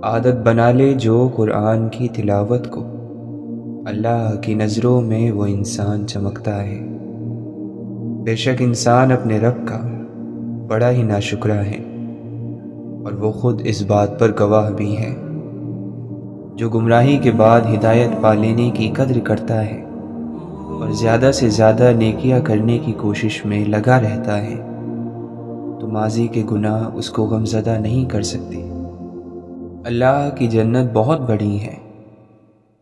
عادت بنا لے جو قرآن کی تلاوت کو، اللہ کی نظروں میں وہ انسان چمکتا ہے۔ بے شک انسان اپنے رب کا بڑا ہی ناشکرا ہے، اور وہ خود اس بات پر گواہ بھی ہے۔ جو گمراہی کے بعد ہدایت پا لینے کی قدر کرتا ہے اور زیادہ سے زیادہ نیکیاں کرنے کی کوشش میں لگا رہتا ہے تو ماضی کے گناہ اس کو غمزدہ نہیں کر سکتے۔ اللہ کی جنت بہت بڑی ہے،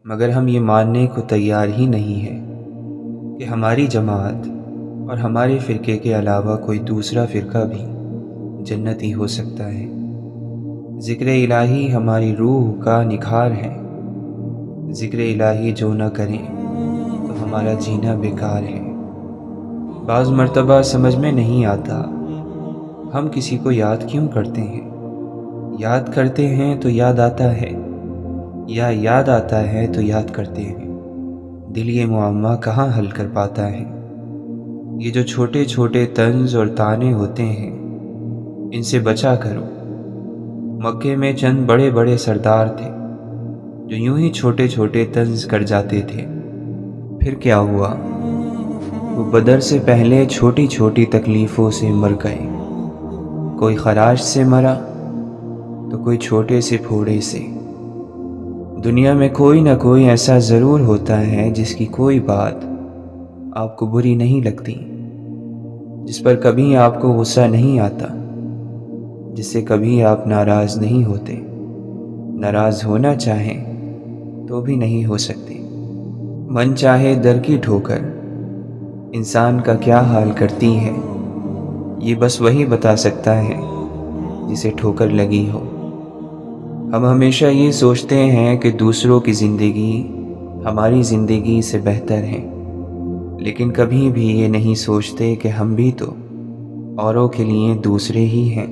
مگر ہم یہ ماننے کو تیار ہی نہیں ہے کہ ہماری جماعت اور ہمارے فرقے کے علاوہ کوئی دوسرا فرقہ بھی جنتی ہو سکتا ہے۔ ذکر الہی ہماری روح کا نکھار ہے، ذکر الہی جو نہ کریں تو ہمارا جینا بیکار ہے۔ بعض مرتبہ سمجھ میں نہیں آتا ہم کسی کو یاد کیوں کرتے ہیں۔ یاد کرتے ہیں تو یاد آتا ہے، یا یاد آتا ہے تو یاد کرتے ہیں۔ دل یہ معمہ کہاں حل کر پاتا ہے۔ یہ جو چھوٹے چھوٹے طنز اور طعنے ہوتے ہیں ان سے بچا کرو۔ مکے میں چند بڑے بڑے سردار تھے جو یوں ہی چھوٹے چھوٹے طنز کر جاتے تھے، پھر کیا ہوا؟ وہ بدر سے پہلے چھوٹی چھوٹی تکلیفوں سے مر گئے۔ کوئی خراش سے مرا تو کوئی چھوٹے سے پھوڑے سے۔ دنیا میں کوئی نہ کوئی ایسا ضرور ہوتا ہے جس کی کوئی بات آپ کو بری نہیں لگتی، جس پر کبھی آپ کو غصہ نہیں آتا، جس سے کبھی آپ ناراض نہیں ہوتے۔ ناراض ہونا چاہیں تو بھی نہیں ہو سکتے۔ من چاہے در کی ٹھوکر انسان کا کیا حال کرتی ہے، یہ بس وہی بتا سکتا ہے جسے ٹھوکر لگی ہو۔ ہم ہمیشہ یہ سوچتے ہیں کہ دوسروں کی زندگی ہماری زندگی سے بہتر ہے، لیکن کبھی بھی یہ نہیں سوچتے کہ ہم بھی تو اوروں کے لیے دوسرے ہی ہیں۔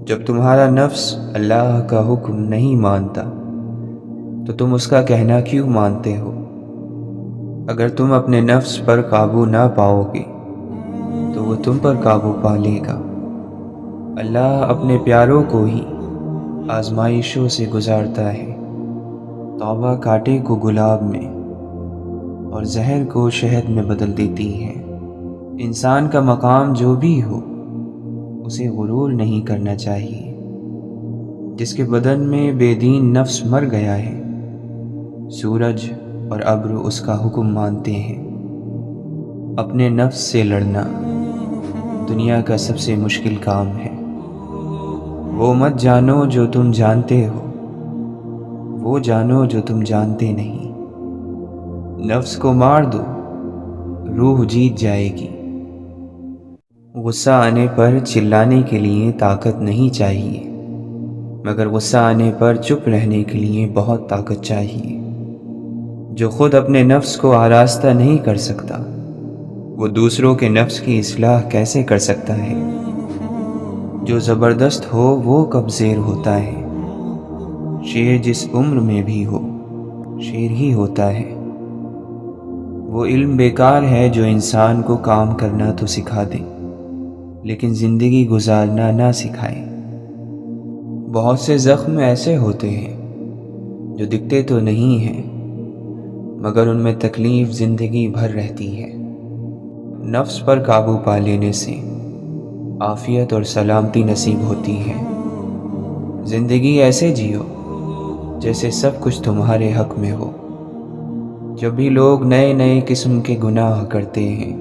جب تمہارا نفس اللہ کا حکم نہیں مانتا تو تم اس کا کہنا کیوں مانتے ہو؟ اگر تم اپنے نفس پر قابو نہ پاؤ گے تو وہ تم پر قابو پا لے گا۔ اللہ اپنے پیاروں کو ہی آزمائشوں سے گزارتا ہے۔ توبہ کانٹے کو گلاب میں اور زہر کو شہد میں بدل دیتی ہے۔ انسان کا مقام جو بھی ہو اسے غرور نہیں کرنا چاہیے۔ جس کے بدن میں بے دین نفس مر گیا ہے، سورج اور ابر اس کا حکم مانتے ہیں۔ اپنے نفس سے لڑنا دنیا کا سب سے مشکل کام ہے۔ وہ مت جانو جو تم جانتے ہو، وہ جانو جو تم جانتے نہیں۔ نفس کو مار دو، روح جیت جائے گی۔ غصہ آنے پر چلانے کے لیے طاقت نہیں چاہیے، مگر غصہ آنے پر چپ رہنے کے لیے بہت طاقت چاہیے۔ جو خود اپنے نفس کو آراستہ نہیں کر سکتا، وہ دوسروں کے نفس کی اصلاح کیسے کر سکتا ہے؟ جو زبردست ہو وہ کب زیر ہوتا ہے؟ شیر جس عمر میں بھی ہو شیر ہی ہوتا ہے۔ وہ علم بیکار ہے جو انسان کو کام کرنا تو سکھا دے لیکن زندگی گزارنا نہ سکھائے۔ بہت سے زخم ایسے ہوتے ہیں جو دکھتے تو نہیں ہیں مگر ان میں تکلیف زندگی بھر رہتی ہے۔ نفس پر قابو پا لینے سے عافیت اور سلامتی نصیب ہوتی ہے۔ زندگی ایسے جیو جیسے سب کچھ تمہارے حق میں ہو۔ جب بھی لوگ نئے نئے قسم کے گناہ کرتے ہیں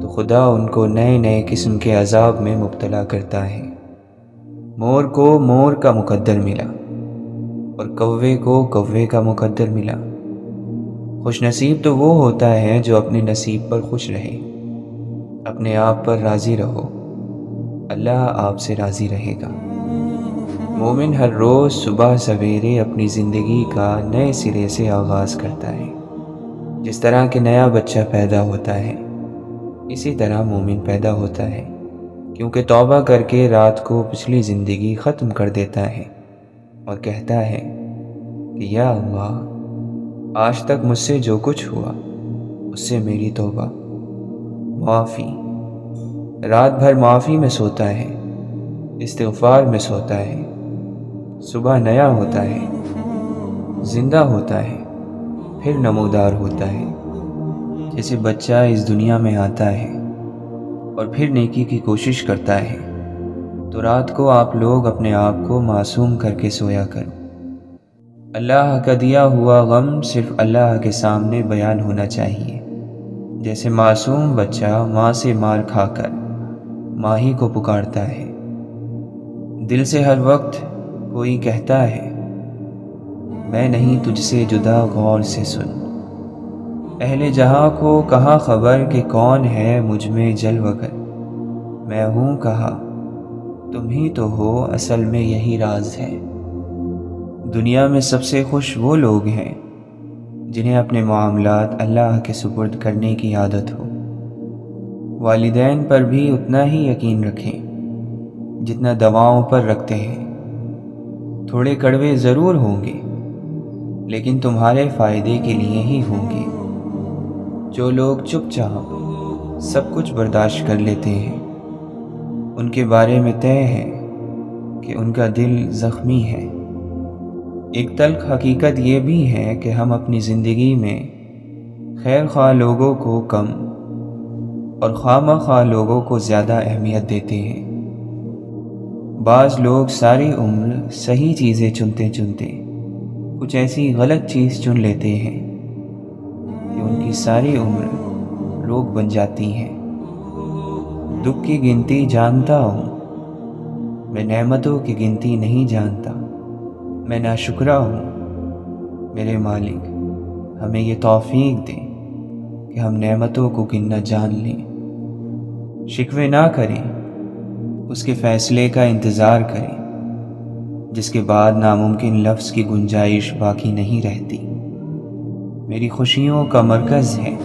تو خدا ان کو نئے نئے قسم کے عذاب میں مبتلا کرتا ہے۔ مور کو مور کا مقدر ملا اور کوے کو کوے کا مقدر ملا۔ خوش نصیب تو وہ ہوتا ہے جو اپنے نصیب پر خوش رہے۔ اپنے آپ پر راضی رہو، اللہ آپ سے راضی رہے گا۔ مومن ہر روز صبح سویرے اپنی زندگی کا نئے سرے سے آغاز کرتا ہے۔ جس طرح کہ نیا بچہ پیدا ہوتا ہے اسی طرح مومن پیدا ہوتا ہے، کیونکہ توبہ کر کے رات کو پچھلی زندگی ختم کر دیتا ہے اور کہتا ہے کہ یا اللہ، آج تک مجھ سے جو کچھ ہوا اس سے میری توبہ، معافی۔ رات بھر معافی میں سوتا ہے، استغفار میں سوتا ہے۔ صبح نیا ہوتا ہے، زندہ ہوتا ہے، پھر نمودار ہوتا ہے۔ جیسے بچہ اس دنیا میں آتا ہے اور پھر نیکی کی کوشش کرتا ہے، تو رات کو آپ لوگ اپنے آپ کو معصوم کر کے سویا کرو۔ اللہ کا دیا ہوا غم صرف اللہ کے سامنے بیان ہونا چاہیے۔ جیسے معصوم بچہ ماں سے مار کھا کر ماں ہی کو پکارتا ہے۔ دل سے ہر وقت کوئی کہتا ہے میں نہیں تجھ سے جدا، غور سے سن۔ اہل جہاں کو کہا خبر کہ کون ہے مجھ میں جلوہ گر، میں ہوں کہا تم ہی تو ہو، اصل میں یہی راز ہے۔ دنیا میں سب سے خوش وہ لوگ ہیں جنہیں اپنے معاملات اللہ کے سپرد کرنے کی عادت ہو۔ والدین پر بھی اتنا ہی یقین رکھیں جتنا دواؤں پر رکھتے ہیں۔ تھوڑے کڑوے ضرور ہوں گے لیکن تمہارے فائدے کے لیے ہی ہوں گے۔ جو لوگ چپ چاپ سب کچھ برداشت کر لیتے ہیں ان کے بارے میں طے ہے کہ ان کا دل زخمی ہے۔ ایک تلخ حقیقت یہ بھی ہے کہ ہم اپنی زندگی میں خیر خواہ لوگوں کو کم اور خواہ خواہ لوگوں کو زیادہ اہمیت دیتے ہیں۔ بعض لوگ ساری عمر صحیح چیزیں چنتے چنتے کچھ ایسی غلط چیز چن لیتے ہیں کہ ان کی ساری عمر روگ بن جاتی ہے۔ دکھ کی گنتی جانتا ہوں، میں نعمتوں کی گنتی نہیں جانتا۔ میں ناشکرا ہوں، میرے مالک ہمیں یہ توفیق دے کہ ہم نعمتوں کو گننا جان لیں۔ شکوے نہ کریں، اس کے فیصلے کا انتظار کریں۔ جس کے بعد ناممکن لفظ کی گنجائش باقی نہیں رہتی۔ میری خوشیوں کا مرکز ہے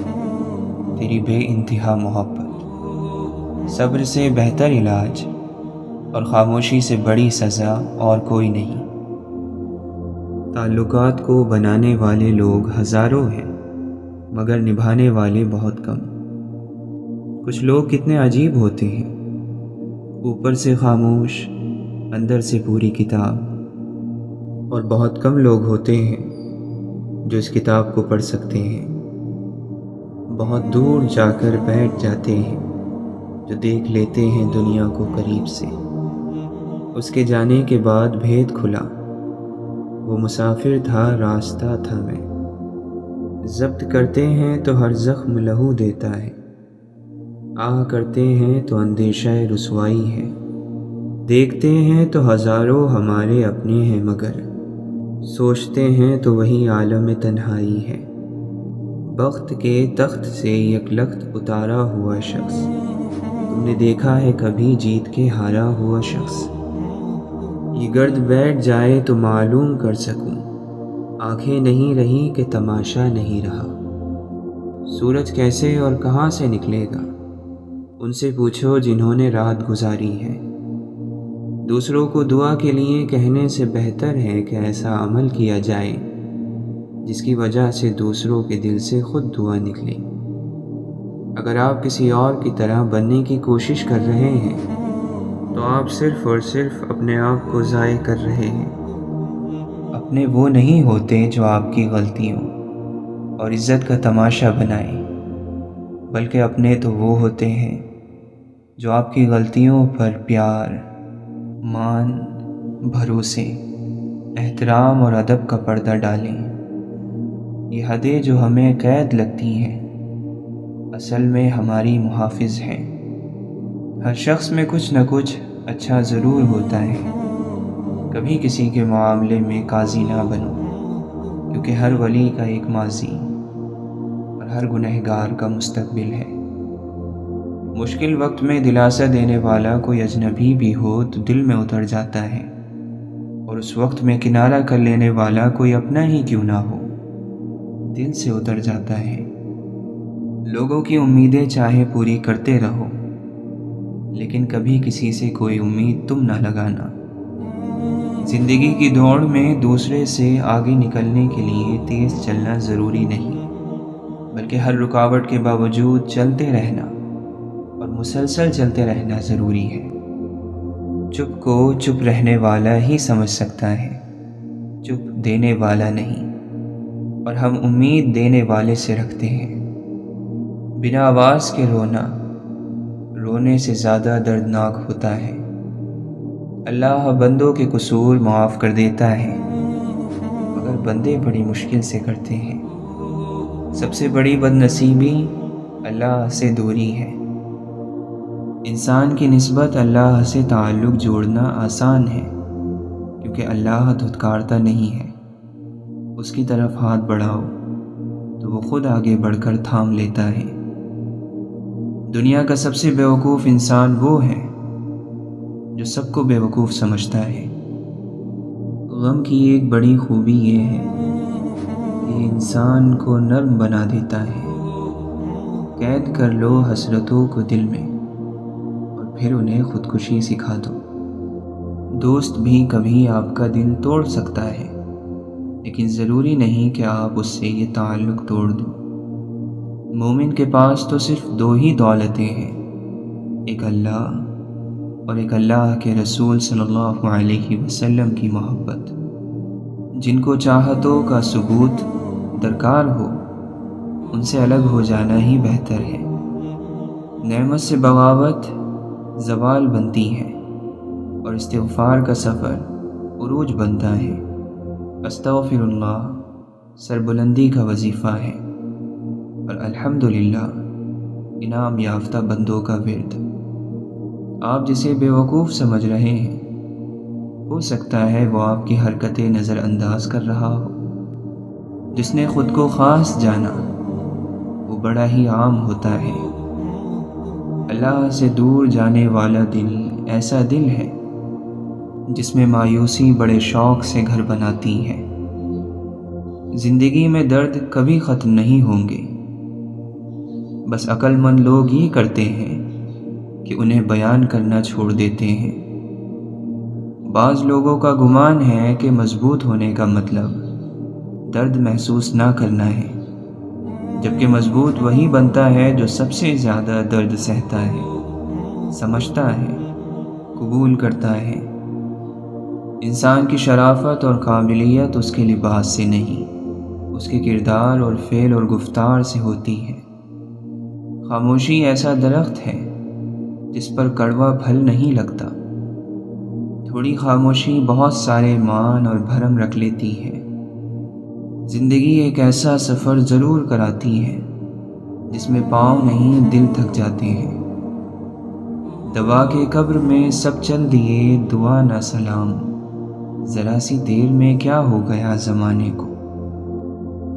تیری بے انتہا محبت، صبر سے بہتر علاج اور خاموشی سے بڑی سزا اور کوئی نہیں۔ تعلقات کو بنانے والے لوگ ہزاروں ہیں مگر نبھانے والے بہت کم۔ کچھ لوگ کتنے عجیب ہوتے ہیں، اوپر سے خاموش اندر سے پوری کتاب، اور بہت کم لوگ ہوتے ہیں جو اس کتاب کو پڑھ سکتے ہیں۔ بہت دور جا کر بیٹھ جاتے ہیں جو دیکھ لیتے ہیں دنیا کو قریب سے۔ اس کے جانے کے بعد بھید کھلا، وہ مسافر تھا راستہ تھا میں۔ ضبط کرتے ہیں تو ہر زخم لہو دیتا ہے، آہ کرتے ہیں تو اندیشہ رسوائی ہے۔ دیکھتے ہیں تو ہزاروں ہمارے اپنے ہیں مگر سوچتے ہیں تو وہی عالم تنہائی ہے۔ بخت کے تخت سے یک لخت اتارا ہوا شخص، تم نے دیکھا ہے کبھی جیت کے ہارا ہوا شخص؟ یہ گرد بیٹھ جائے تو معلوم کر سکوں، آنکھیں نہیں رہی کہ تماشا نہیں رہا۔ سورج کیسے اور کہاں سے نکلے گا، ان سے پوچھو جنہوں نے رات گزاری ہے۔ دوسروں کو دعا کے لیے کہنے سے بہتر ہے کہ ایسا عمل کیا جائے جس کی وجہ سے دوسروں کے دل سے خود دعا نکلے۔ اگر آپ کسی اور کی طرح بننے کی کوشش کر رہے ہیں تو آپ صرف اور صرف اپنے آپ کو ضائع کر رہے ہیں۔ اپنے وہ نہیں ہوتے جو آپ کی غلطیوں اور عزت کا تماشا بنائیں، بلکہ اپنے تو وہ ہوتے ہیں جو آپ کی غلطیوں پر پیار، مان، بھروسے، احترام اور ادب کا پردہ ڈالیں۔ یہ حدیں جو ہمیں قید لگتی ہیں اصل میں ہماری محافظ ہیں۔ ہر شخص میں کچھ نہ کچھ اچھا ضرور ہوتا ہے۔ کبھی کسی کے معاملے میں قاضی نہ بنو، کیونکہ ہر ولی کا ایک ماضی اور ہر گنہگار کا مستقبل ہے۔ مشکل وقت میں دلاسا دینے والا کوئی اجنبی بھی ہو تو دل میں اتر جاتا ہے، اور اس وقت میں کنارہ کر لینے والا کوئی اپنا ہی کیوں نہ ہو دل سے اتر جاتا ہے۔ لوگوں کی امیدیں چاہے پوری کرتے رہو، لیکن کبھی کسی سے کوئی امید تم نہ لگانا۔ زندگی کی دوڑ میں دوسرے سے آگے نکلنے کے لیے تیز چلنا ضروری نہیں، بلکہ ہر رکاوٹ کے باوجود چلتے رہنا اور مسلسل چلتے رہنا ضروری ہے۔ چپ کو چپ رہنے والا ہی سمجھ سکتا ہے، چپ دینے والا نہیں، اور ہم امید دینے والے سے رکھتے ہیں۔ بنا آواز کے رونا رونے سے زیادہ دردناک ہوتا ہے۔ اللہ بندوں کے قصور معاف کر دیتا ہے، مگر بندے بڑی مشکل سے کرتے ہیں۔ سب سے بڑی بد نصیبی اللہ سے دوری ہے۔ انسان کی نسبت اللہ سے تعلق جوڑنا آسان ہے، کیونکہ اللہ دھتکارتا نہیں ہے۔ اس کی طرف ہاتھ بڑھاؤ تو وہ خود آگے بڑھ کر تھام لیتا ہے۔ دنیا کا سب سے بیوقوف انسان وہ ہے جو سب کو بیوقوف سمجھتا ہے۔ غم کی ایک بڑی خوبی یہ ہے کہ انسان کو نرم بنا دیتا ہے۔ قید کر لو حسرتوں کو دل میں اور پھر انہیں خودکشی سکھا دو۔ دوست بھی کبھی آپ کا دل توڑ سکتا ہے، لیکن ضروری نہیں کہ آپ اس سے یہ تعلق توڑ دو۔ مومن کے پاس تو صرف دو ہی دولتیں ہیں، ایک اللہ اور ایک اللہ کے رسول صلی اللہ علیہ وسلم کی محبت۔ جن کو چاہتوں کا ثبوت درکار ہو ان سے الگ ہو جانا ہی بہتر ہے۔ نعمت سے بغاوت زوال بنتی ہے اور استغفار کا سفر عروج بنتا ہے۔ استغفر اللہ سربلندی کا وظیفہ ہے اور الحمدللہ انعام یافتہ بندوں کا ورد۔ آپ جسے بیوقوف سمجھ رہے ہیں ہو سکتا ہے وہ آپ کی حرکتیں نظر انداز کر رہا ہو۔ جس نے خود کو خاص جانا وہ بڑا ہی عام ہوتا ہے۔ اللہ سے دور جانے والا دل ایسا دل ہے جس میں مایوسی بڑے شوق سے گھر بناتی ہے۔ زندگی میں درد کبھی ختم نہیں ہوں گے، بس عقل مند لوگ یہ کرتے ہیں کہ انہیں بیان کرنا چھوڑ دیتے ہیں۔ بعض لوگوں کا گمان ہے کہ مضبوط ہونے کا مطلب درد محسوس نہ کرنا ہے، جبکہ مضبوط وہی بنتا ہے جو سب سے زیادہ درد سہتا ہے، سمجھتا ہے، قبول کرتا ہے۔ انسان کی شرافت اور قابلیت اس کے لباس سے نہیں، اس کے کردار اور فعل اور گفتار سے ہوتی ہے۔ خاموشی ایسا درخت ہے جس پر کڑوا پھل نہیں لگتا۔ تھوڑی خاموشی بہت سارے مان اور بھرم رکھ لیتی ہے۔ زندگی ایک ایسا سفر ضرور کراتی ہے جس میں پاؤں نہیں دل تھک جاتے ہیں۔ دبا کے قبر میں سب چل دیے دعا نہ سلام، ذرا سی دیر میں کیا ہو گیا زمانے کو۔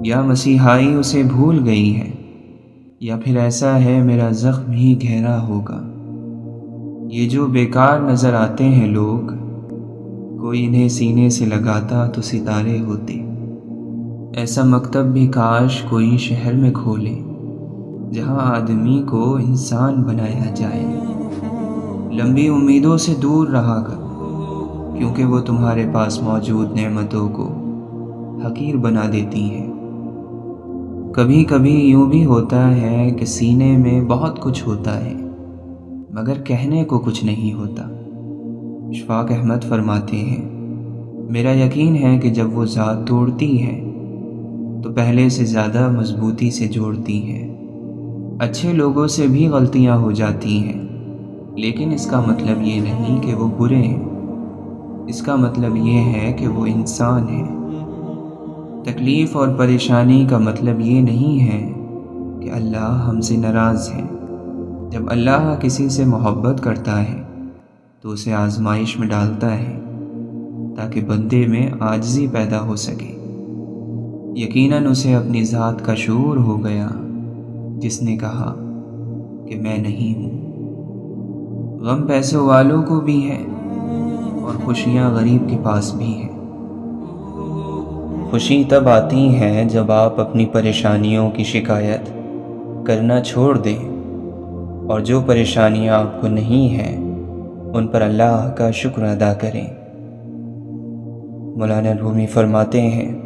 یا مسیحائی اسے بھول گئی ہے، یا پھر ایسا ہے میرا زخم ہی گہرا ہوگا۔ یہ جو بیکار نظر آتے ہیں لوگ، کوئی انہیں سینے سے لگاتا تو ستارے ہوتے۔ ایسا مکتب بھی کاش کوئی شہر میں کھولے جہاں آدمی کو انسان بنایا جائے۔ لمبی امیدوں سے دور رہا کر، کیونکہ وہ تمہارے پاس موجود نعمتوں کو حقیر بنا دیتی ہیں۔ کبھی کبھی یوں بھی ہوتا ہے کہ سینے میں بہت کچھ ہوتا ہے مگر کہنے کو کچھ نہیں ہوتا۔ اشفاق احمد فرماتے ہیں، میرا یقین ہے کہ جب وہ ذات توڑتی ہے تو پہلے سے زیادہ مضبوطی سے جوڑتی ہے۔ اچھے لوگوں سے بھی غلطیاں ہو جاتی ہیں، لیکن اس کا مطلب یہ نہیں کہ وہ برے ہیں، اس کا مطلب یہ ہے کہ وہ انسان ہیں۔ تکلیف اور پریشانی کا مطلب یہ نہیں ہے کہ اللہ ہم سے ناراض ہے۔ جب اللہ کسی سے محبت کرتا ہے تو اسے آزمائش میں ڈالتا ہے تاکہ بندے میں عاجزی پیدا ہو سکے۔ یقیناً اسے اپنی ذات کا شعور ہو گیا جس نے کہا کہ میں نہیں ہوں۔ غم پیسوں والوں کو بھی ہے اور خوشیاں غریب کے پاس بھی ہیں۔ خوشی تب آتی ہے جب آپ اپنی پریشانیوں کی شکایت کرنا چھوڑ دیں اور جو پریشانیاں آپ کو نہیں ہیں ان پر اللہ کا شکر ادا کریں۔ مولانا رومی فرماتے ہیں،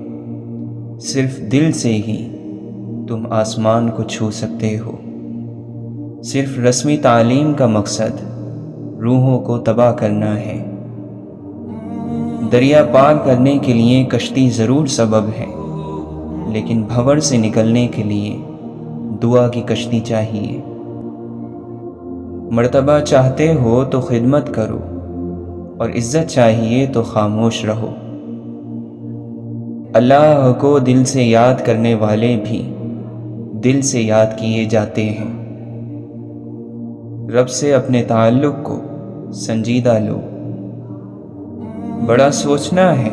صرف دل سے ہی تم آسمان کو چھو سکتے ہو۔ صرف رسمی تعلیم کا مقصد روحوں کو تباہ کرنا ہے۔ دریا پار کرنے کے لیے کشتی ضرور سبب ہے، لیکن بھنور سے نکلنے کے لیے دعا کی کشتی چاہیے۔ مرتبہ چاہتے ہو تو خدمت کرو، اور عزت چاہیے تو خاموش رہو۔ اللہ کو دل سے یاد کرنے والے بھی دل سے یاد کیے جاتے ہیں۔ رب سے اپنے تعلق کو سنجیدہ لو۔ بڑا سوچنا ہے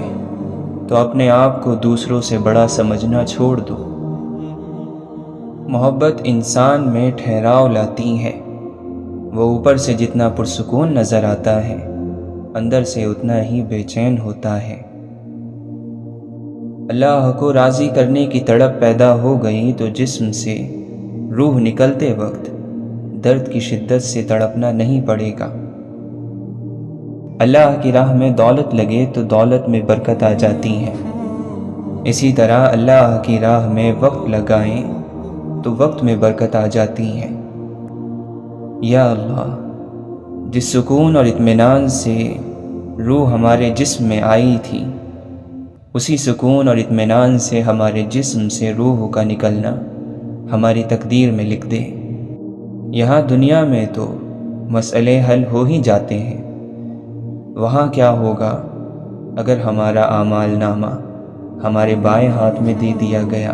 تو اپنے آپ کو دوسروں سے بڑا سمجھنا چھوڑ دو۔ محبت انسان میں ٹھہراؤ لاتی ہے۔ وہ اوپر سے جتنا پرسکون نظر آتا ہے، اندر سے اتنا ہی بے چین ہوتا ہے۔ اللہ کو راضی کرنے کی تڑپ پیدا ہو گئی تو جسم سے روح نکلتے وقت درد کی شدت سے تڑپنا نہیں پڑے گا۔ اللہ کی راہ میں دولت لگے تو دولت میں برکت آ جاتی ہے۔ اسی طرح اللہ کی راہ میں وقت لگائیں تو وقت میں برکت آ جاتی ہے۔ یا اللہ، جس سکون اور اطمینان سے روح ہمارے جسم میں آئی تھی، اسی سکون اور اطمینان سے ہمارے جسم سے روح کا نکلنا ہماری تقدیر میں لکھ دے۔ یہاں دنیا میں تو مسئلے حل ہو ہی جاتے ہیں، وہاں کیا ہوگا اگر ہمارا اعمال نامہ ہمارے بائیں ہاتھ میں دے دیا گیا؟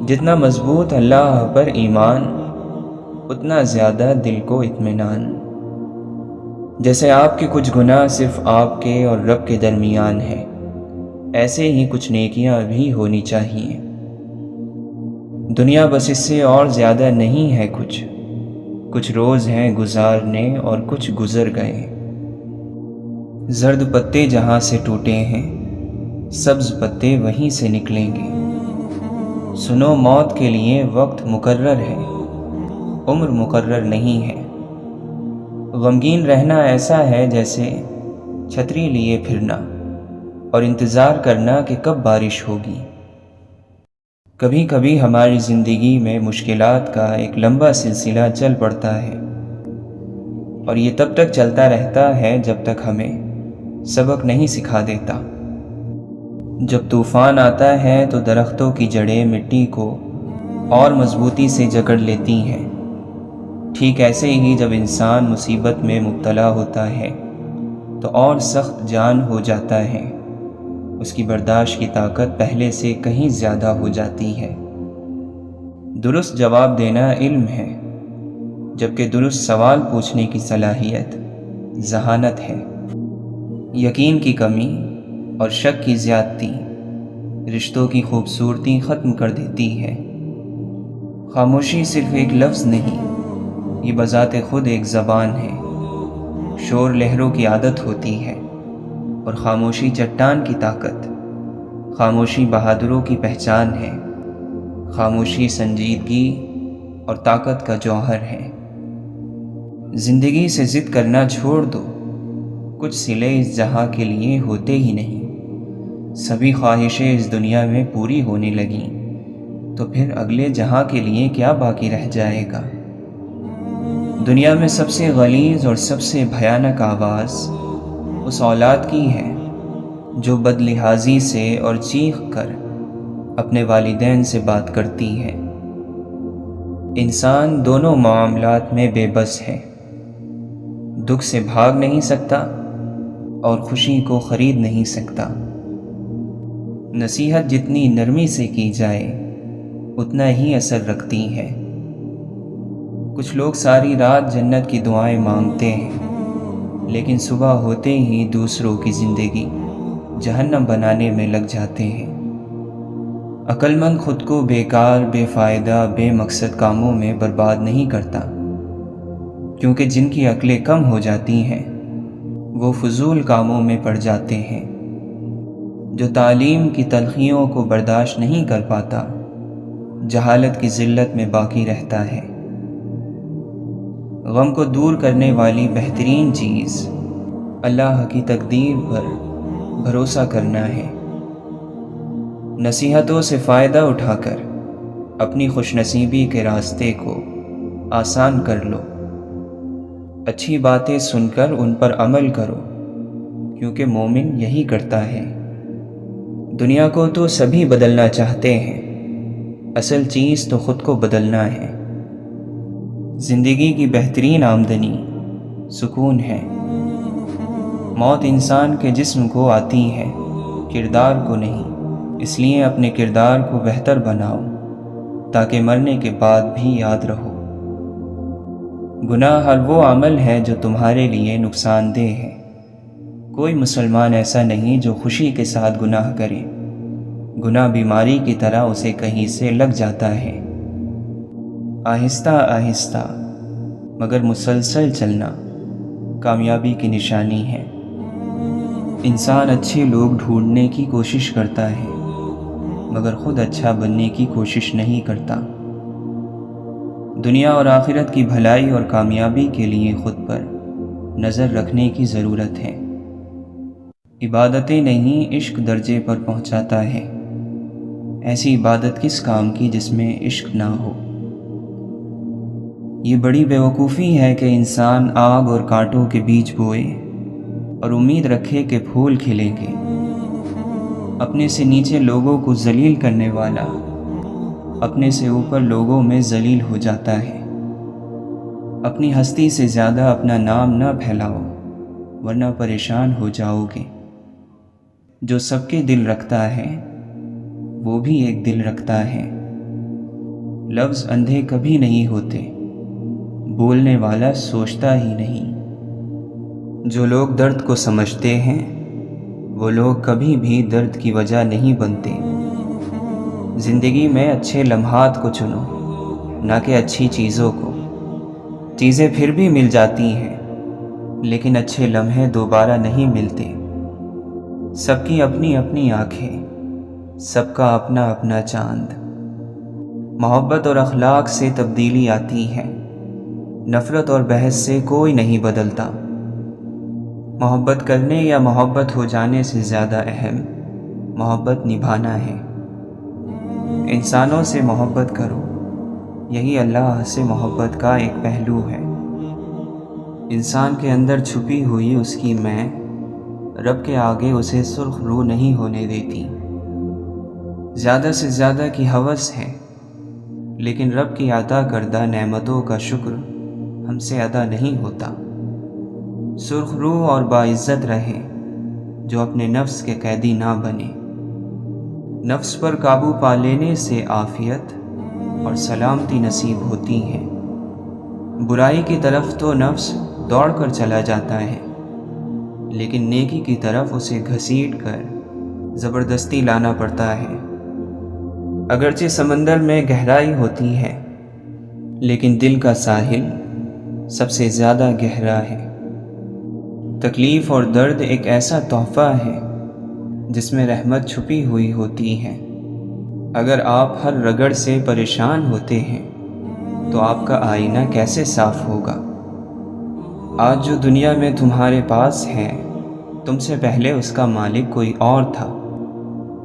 جتنا مضبوط اللہ پر ایمان، اتنا زیادہ دل کو اطمینان۔ جیسے آپ کے کچھ گناہ صرف آپ کے اور رب کے درمیان ہیں، ایسے ہی کچھ نیکیاں بھی ہونی چاہیے۔ دنیا بس اس سے اور زیادہ نہیں ہے کچھ روز ہیں گزارنے اور کچھ گزر گئے۔ زرد پتے جہاں سے ٹوٹے ہیں سبز پتے وہیں سے نکلیں گے۔ سنو موت کے لیے وقت مقرر ہے، عمر مقرر نہیں ہے۔ غمگین رہنا ایسا ہے جیسے چھتری لیے پھرنا اور انتظار کرنا کہ کب بارش ہوگی۔ کبھی کبھی ہماری زندگی میں مشکلات کا ایک لمبا سلسلہ چل پڑتا ہے، اور یہ تب تک چلتا رہتا ہے جب تک ہمیں سبق نہیں سکھا دیتا۔ جب طوفان آتا ہے تو درختوں کی جڑیں مٹی کو اور مضبوطی سے جکڑ لیتی ہیں۔ ٹھیک ایسے ہی جب انسان مصیبت میں مبتلا ہوتا ہے تو اور سخت جان ہو جاتا ہے، اس کی برداشت کی طاقت پہلے سے کہیں زیادہ ہو جاتی ہے۔ درست جواب دینا علم ہے، جبکہ درست سوال پوچھنے کی صلاحیت ذہانت ہے۔ یقین کی کمی اور شک کی زیادتی رشتوں کی خوبصورتی ختم کر دیتی ہے۔ خاموشی صرف ایک لفظ نہیں، یہ بذات خود ایک زبان ہے۔ شور لہروں کی عادت ہوتی ہے اور خاموشی چٹان کی طاقت۔ خاموشی بہادروں کی پہچان ہے، خاموشی سنجیدگی اور طاقت کا جوہر ہے۔ زندگی سے ضد کرنا چھوڑ دو، کچھ صلے اس جہاں کے لیے ہوتے ہی نہیں۔ سبھی خواہشیں اس دنیا میں پوری ہونے لگیں تو پھر اگلے جہاں کے لیے کیا باقی رہ جائے گا؟ دنیا میں سب سے غلیظ اور سب سے بھیانک آواز اس اولاد کی ہے جو بد لحاظی سے اور چیخ کر اپنے والدین سے بات کرتی ہے۔ انسان دونوں معاملات میں بے بس ہے، دکھ سے بھاگ نہیں سکتا اور خوشی کو خرید نہیں سکتا۔ نصیحت جتنی نرمی سے کی جائے اتنا ہی اثر رکھتی ہے۔ کچھ لوگ ساری رات جنت کی دعائیں مانگتے ہیں، لیکن صبح ہوتے ہی دوسروں کی زندگی جہنم بنانے میں لگ جاتے ہیں۔ عقل مند خود کو بیکار، بے فائدہ، بے مقصد کاموں میں برباد نہیں کرتا، کیونکہ جن کی عقلیں کم ہو جاتی ہیں وہ فضول کاموں میں پڑ جاتے ہیں۔ جو تعلیم کی تلخیوں کو برداشت نہیں کر پاتا جہالت کی ذلت میں باقی رہتا ہے۔ غم کو دور کرنے والی بہترین چیز اللہ کی تقدیر پر بھروسہ کرنا ہے۔ نصیحتوں سے فائدہ اٹھا کر اپنی خوش نصیبی کے راستے کو آسان کر لو۔ اچھی باتیں سن کر ان پر عمل کرو، کیونکہ مومن یہی کرتا ہے۔ دنیا کو تو سبھی بدلنا چاہتے ہیں، اصل چیز تو خود کو بدلنا ہے۔ زندگی کی بہترین آمدنی سکون ہے۔ موت انسان کے جسم کو آتی ہے، کردار کو نہیں، اس لیے اپنے کردار کو بہتر بناؤ تاکہ مرنے کے بعد بھی یاد رہو۔ گناہ ہر وہ عمل ہے جو تمہارے لیے نقصان دہ ہے۔ کوئی مسلمان ایسا نہیں جو خوشی کے ساتھ گناہ کرے۔ گناہ بیماری کی طرح اسے کہیں سے لگ جاتا ہے۔ آہستہ آہستہ مگر مسلسل چلنا کامیابی کی نشانی ہے۔ انسان اچھے لوگ ڈھونڈنے کی کوشش کرتا ہے مگر خود اچھا بننے کی کوشش نہیں کرتا۔ دنیا اور آخرت کی بھلائی اور کامیابی کے لیے خود پر نظر رکھنے کی ضرورت ہے۔ عبادتیں نہیں، عشق درجے پر پہنچاتا ہے۔ ایسی عبادت کس کام کی جس میں عشق نہ ہو؟ یہ بڑی بیوقوفی ہے کہ انسان آگ اور کانٹوں کے بیج بوئے اور امید رکھے کہ پھول کھلیں گے۔ اپنے سے نیچے لوگوں کو ذلیل کرنے والا اپنے سے اوپر لوگوں میں ذلیل ہو جاتا ہے۔ اپنی ہستی سے زیادہ اپنا نام نہ پھیلاؤ، ورنہ پریشان ہو جاؤ گے۔ جو سب کے دل رکھتا ہے وہ بھی ایک دل رکھتا ہے۔ لفظ اندھے کبھی نہیں ہوتے، بولنے والا سوچتا ہی نہیں۔ جو لوگ درد کو سمجھتے ہیں وہ لوگ کبھی بھی درد کی وجہ نہیں بنتے۔ زندگی میں اچھے لمحات کو چنو، نہ کہ اچھی چیزوں کو۔ چیزیں پھر بھی مل جاتی ہیں، لیکن اچھے لمحے دوبارہ نہیں ملتے۔ سب کی اپنی اپنی آنکھیں، سب کا اپنا اپنا چاند۔ محبت اور اخلاق سے تبدیلی آتی ہے، نفرت اور بحث سے کوئی نہیں بدلتا۔ محبت کرنے یا محبت ہو جانے سے زیادہ اہم محبت نبھانا ہے۔ انسانوں سے محبت کرو، یہی اللہ سے محبت کا ایک پہلو ہے۔ انسان کے اندر چھپی ہوئی اس کی میں رب کے آگے اسے سرخ رو نہیں ہونے دیتی۔ زیادہ سے زیادہ کی ہوس ہے، لیکن رب کی عطا کردہ نعمتوں کا شکر ہم سے ادا نہیں ہوتا۔ سرخ رو اور باعزت رہے جو اپنے نفس کے قیدی نہ بنے۔ نفس پر قابو پا لینے سے عافیت اور سلامتی نصیب ہوتی ہے۔ برائی کی طرف تو نفس دوڑ کر چلا جاتا ہے، لیکن نیکی کی طرف اسے گھسیٹ کر زبردستی لانا پڑتا ہے۔ اگرچہ سمندر میں گہرائی ہوتی ہے، لیکن دل کا ساحل سب سے زیادہ گہرا ہے۔ تکلیف اور درد ایک ایسا تحفہ ہے جس میں رحمت چھپی ہوئی ہوتی ہے۔ اگر آپ ہر رگڑ سے پریشان ہوتے ہیں تو آپ کا آئینہ کیسے صاف ہوگا؟ آج جو دنیا میں تمہارے پاس ہے، تم سے پہلے اس کا مالک کوئی اور تھا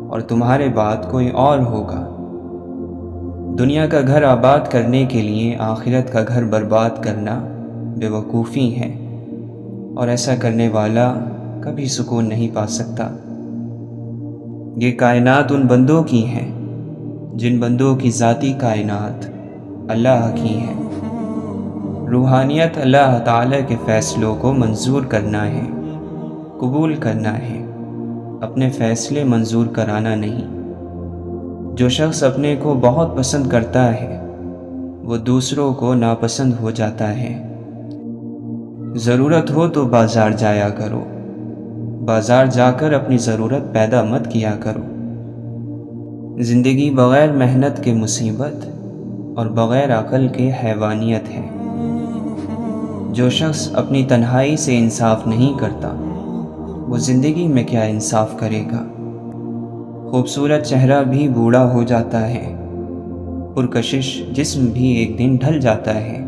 اور تمہارے بعد کوئی اور ہوگا۔ دنیا کا گھر آباد کرنے کے لیے آخرت کا گھر برباد کرنا بے وقوفی ہے، اور ایسا کرنے والا کبھی سکون نہیں پا سکتا۔ یہ کائنات ان بندوں کی ہے جن بندوں کی ذاتی کائنات اللہ کی ہے۔ روحانیت اللہ تعالیٰ کے فیصلوں کو منظور کرنا ہے، قبول کرنا ہے، اپنے فیصلے منظور کرانا نہیں۔ جو شخص اپنے کو بہت پسند کرتا ہے وہ دوسروں کو ناپسند ہو جاتا ہے۔ ضرورت ہو تو بازار جایا کرو، بازار جا کر اپنی ضرورت پیدا مت کیا کرو۔ زندگی بغیر محنت کے مصیبت اور بغیر عقل کے حیوانیت ہے۔ جو شخص اپنی تنہائی سے انصاف نہیں کرتا وہ زندگی میں کیا انصاف کرے گا؟ خوبصورت چہرہ بھی بوڑھا ہو جاتا ہے، پرکشش جسم بھی ایک دن ڈھل جاتا ہے،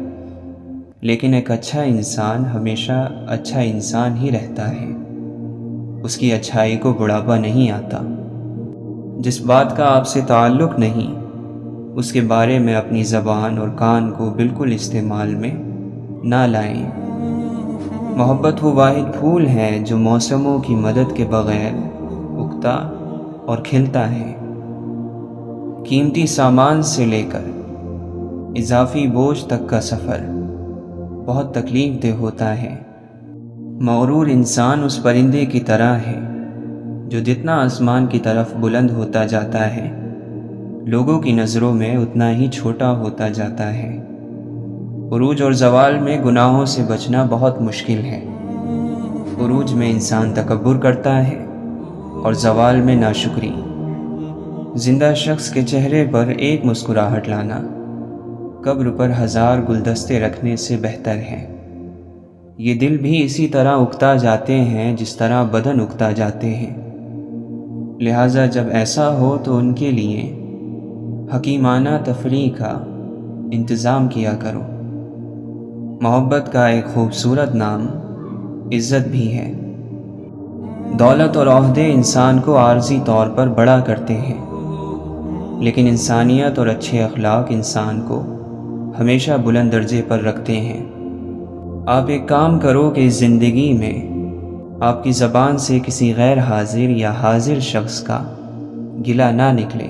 لیکن ایک اچھا انسان ہمیشہ اچھا انسان ہی رہتا ہے۔ اس کی اچھائی کو بڑھاپا نہیں آتا۔ جس بات کا آپ سے تعلق نہیں، اس کے بارے میں اپنی زبان اور کان کو بالکل استعمال میں نہ لائیں۔ محبت وہ واحد پھول ہے جو موسموں کی مدد کے بغیر اگتا اور کھلتا ہے۔ قیمتی سامان سے لے کر اضافی بوجھ تک کا سفر بہت تکلیف دہ ہوتا ہے۔ مغرور انسان اس پرندے کی طرح ہے جو جتنا آسمان کی طرف بلند ہوتا جاتا ہے، لوگوں کی نظروں میں اتنا ہی چھوٹا ہوتا جاتا ہے۔ عروج اور زوال میں گناہوں سے بچنا بہت مشکل ہے۔ عروج میں انسان تکبر کرتا ہے اور زوال میں ناشکری۔ زندہ شخص کے چہرے پر ایک مسکراہٹ لانا قبر پر 1000 گلدستے رکھنے سے بہتر ہے۔ یہ دل بھی اسی طرح اگتا جاتے ہیں جس طرح بدن اگتا جاتے ہیں، لہٰذا جب ایسا ہو تو ان کے لیے حکیمانہ تفریح کا انتظام کیا کرو۔ محبت کا ایک خوبصورت نام عزت بھی ہے۔ دولت اور عہدے انسان کو عارضی طور پر بڑا کرتے ہیں، لیکن انسانیت اور اچھے اخلاق انسان کو ہمیشہ بلند درجے پر رکھتے ہیں۔ آپ ایک کام کرو کہ اس زندگی میں آپ کی زبان سے کسی غیر حاضر یا حاضر شخص کا گلہ نہ نکلے،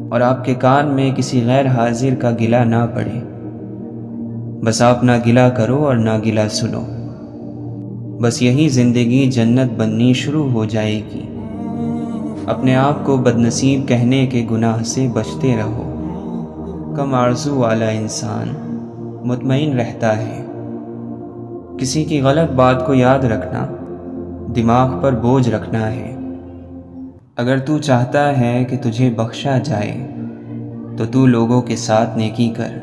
اور آپ کے کان میں کسی غیر حاضر کا گلہ نہ پڑے۔ بس آپ نہ گلہ کرو اور نہ گلہ سنو، بس یہی زندگی جنت بننی شروع ہو جائے گی۔ اپنے آپ کو بدنصیب کہنے کے گناہ سے بچتے رہو۔ کم آرزو والا انسان مطمئن رہتا ہے۔ کسی کی غلط بات کو یاد رکھنا دماغ پر بوجھ رکھنا ہے۔ اگر تو چاہتا ہے کہ تجھے بخشا جائے تو تو لوگوں کے ساتھ نیکی کر۔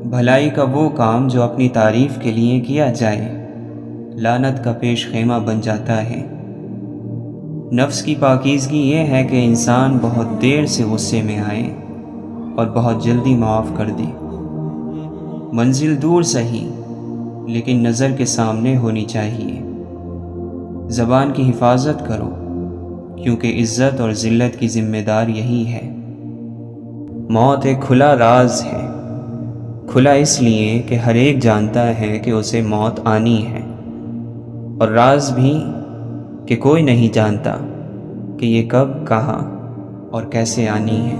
بھلائی کا وہ کام جو اپنی تعریف کے لیے کیا جائے لعنت کا پیش خیمہ بن جاتا ہے۔ نفس کی پاکیزگی یہ ہے کہ انسان بہت دیر سے غصے میں آئے اور بہت جلدی معاف کر دے۔ منزل دور سہی لیکن نظر کے سامنے ہونی چاہیے۔ زبان کی حفاظت کرو کیونکہ عزت اور ذلت کی ذمہ دار یہی ہے۔ موت ایک کھلا راز ہے، کھلا اس لیے کہ ہر ایک جانتا ہے کہ اسے موت آنی ہے، اور راز بھی کہ کوئی نہیں جانتا کہ یہ کب، کہاں اور کیسے آنی ہے۔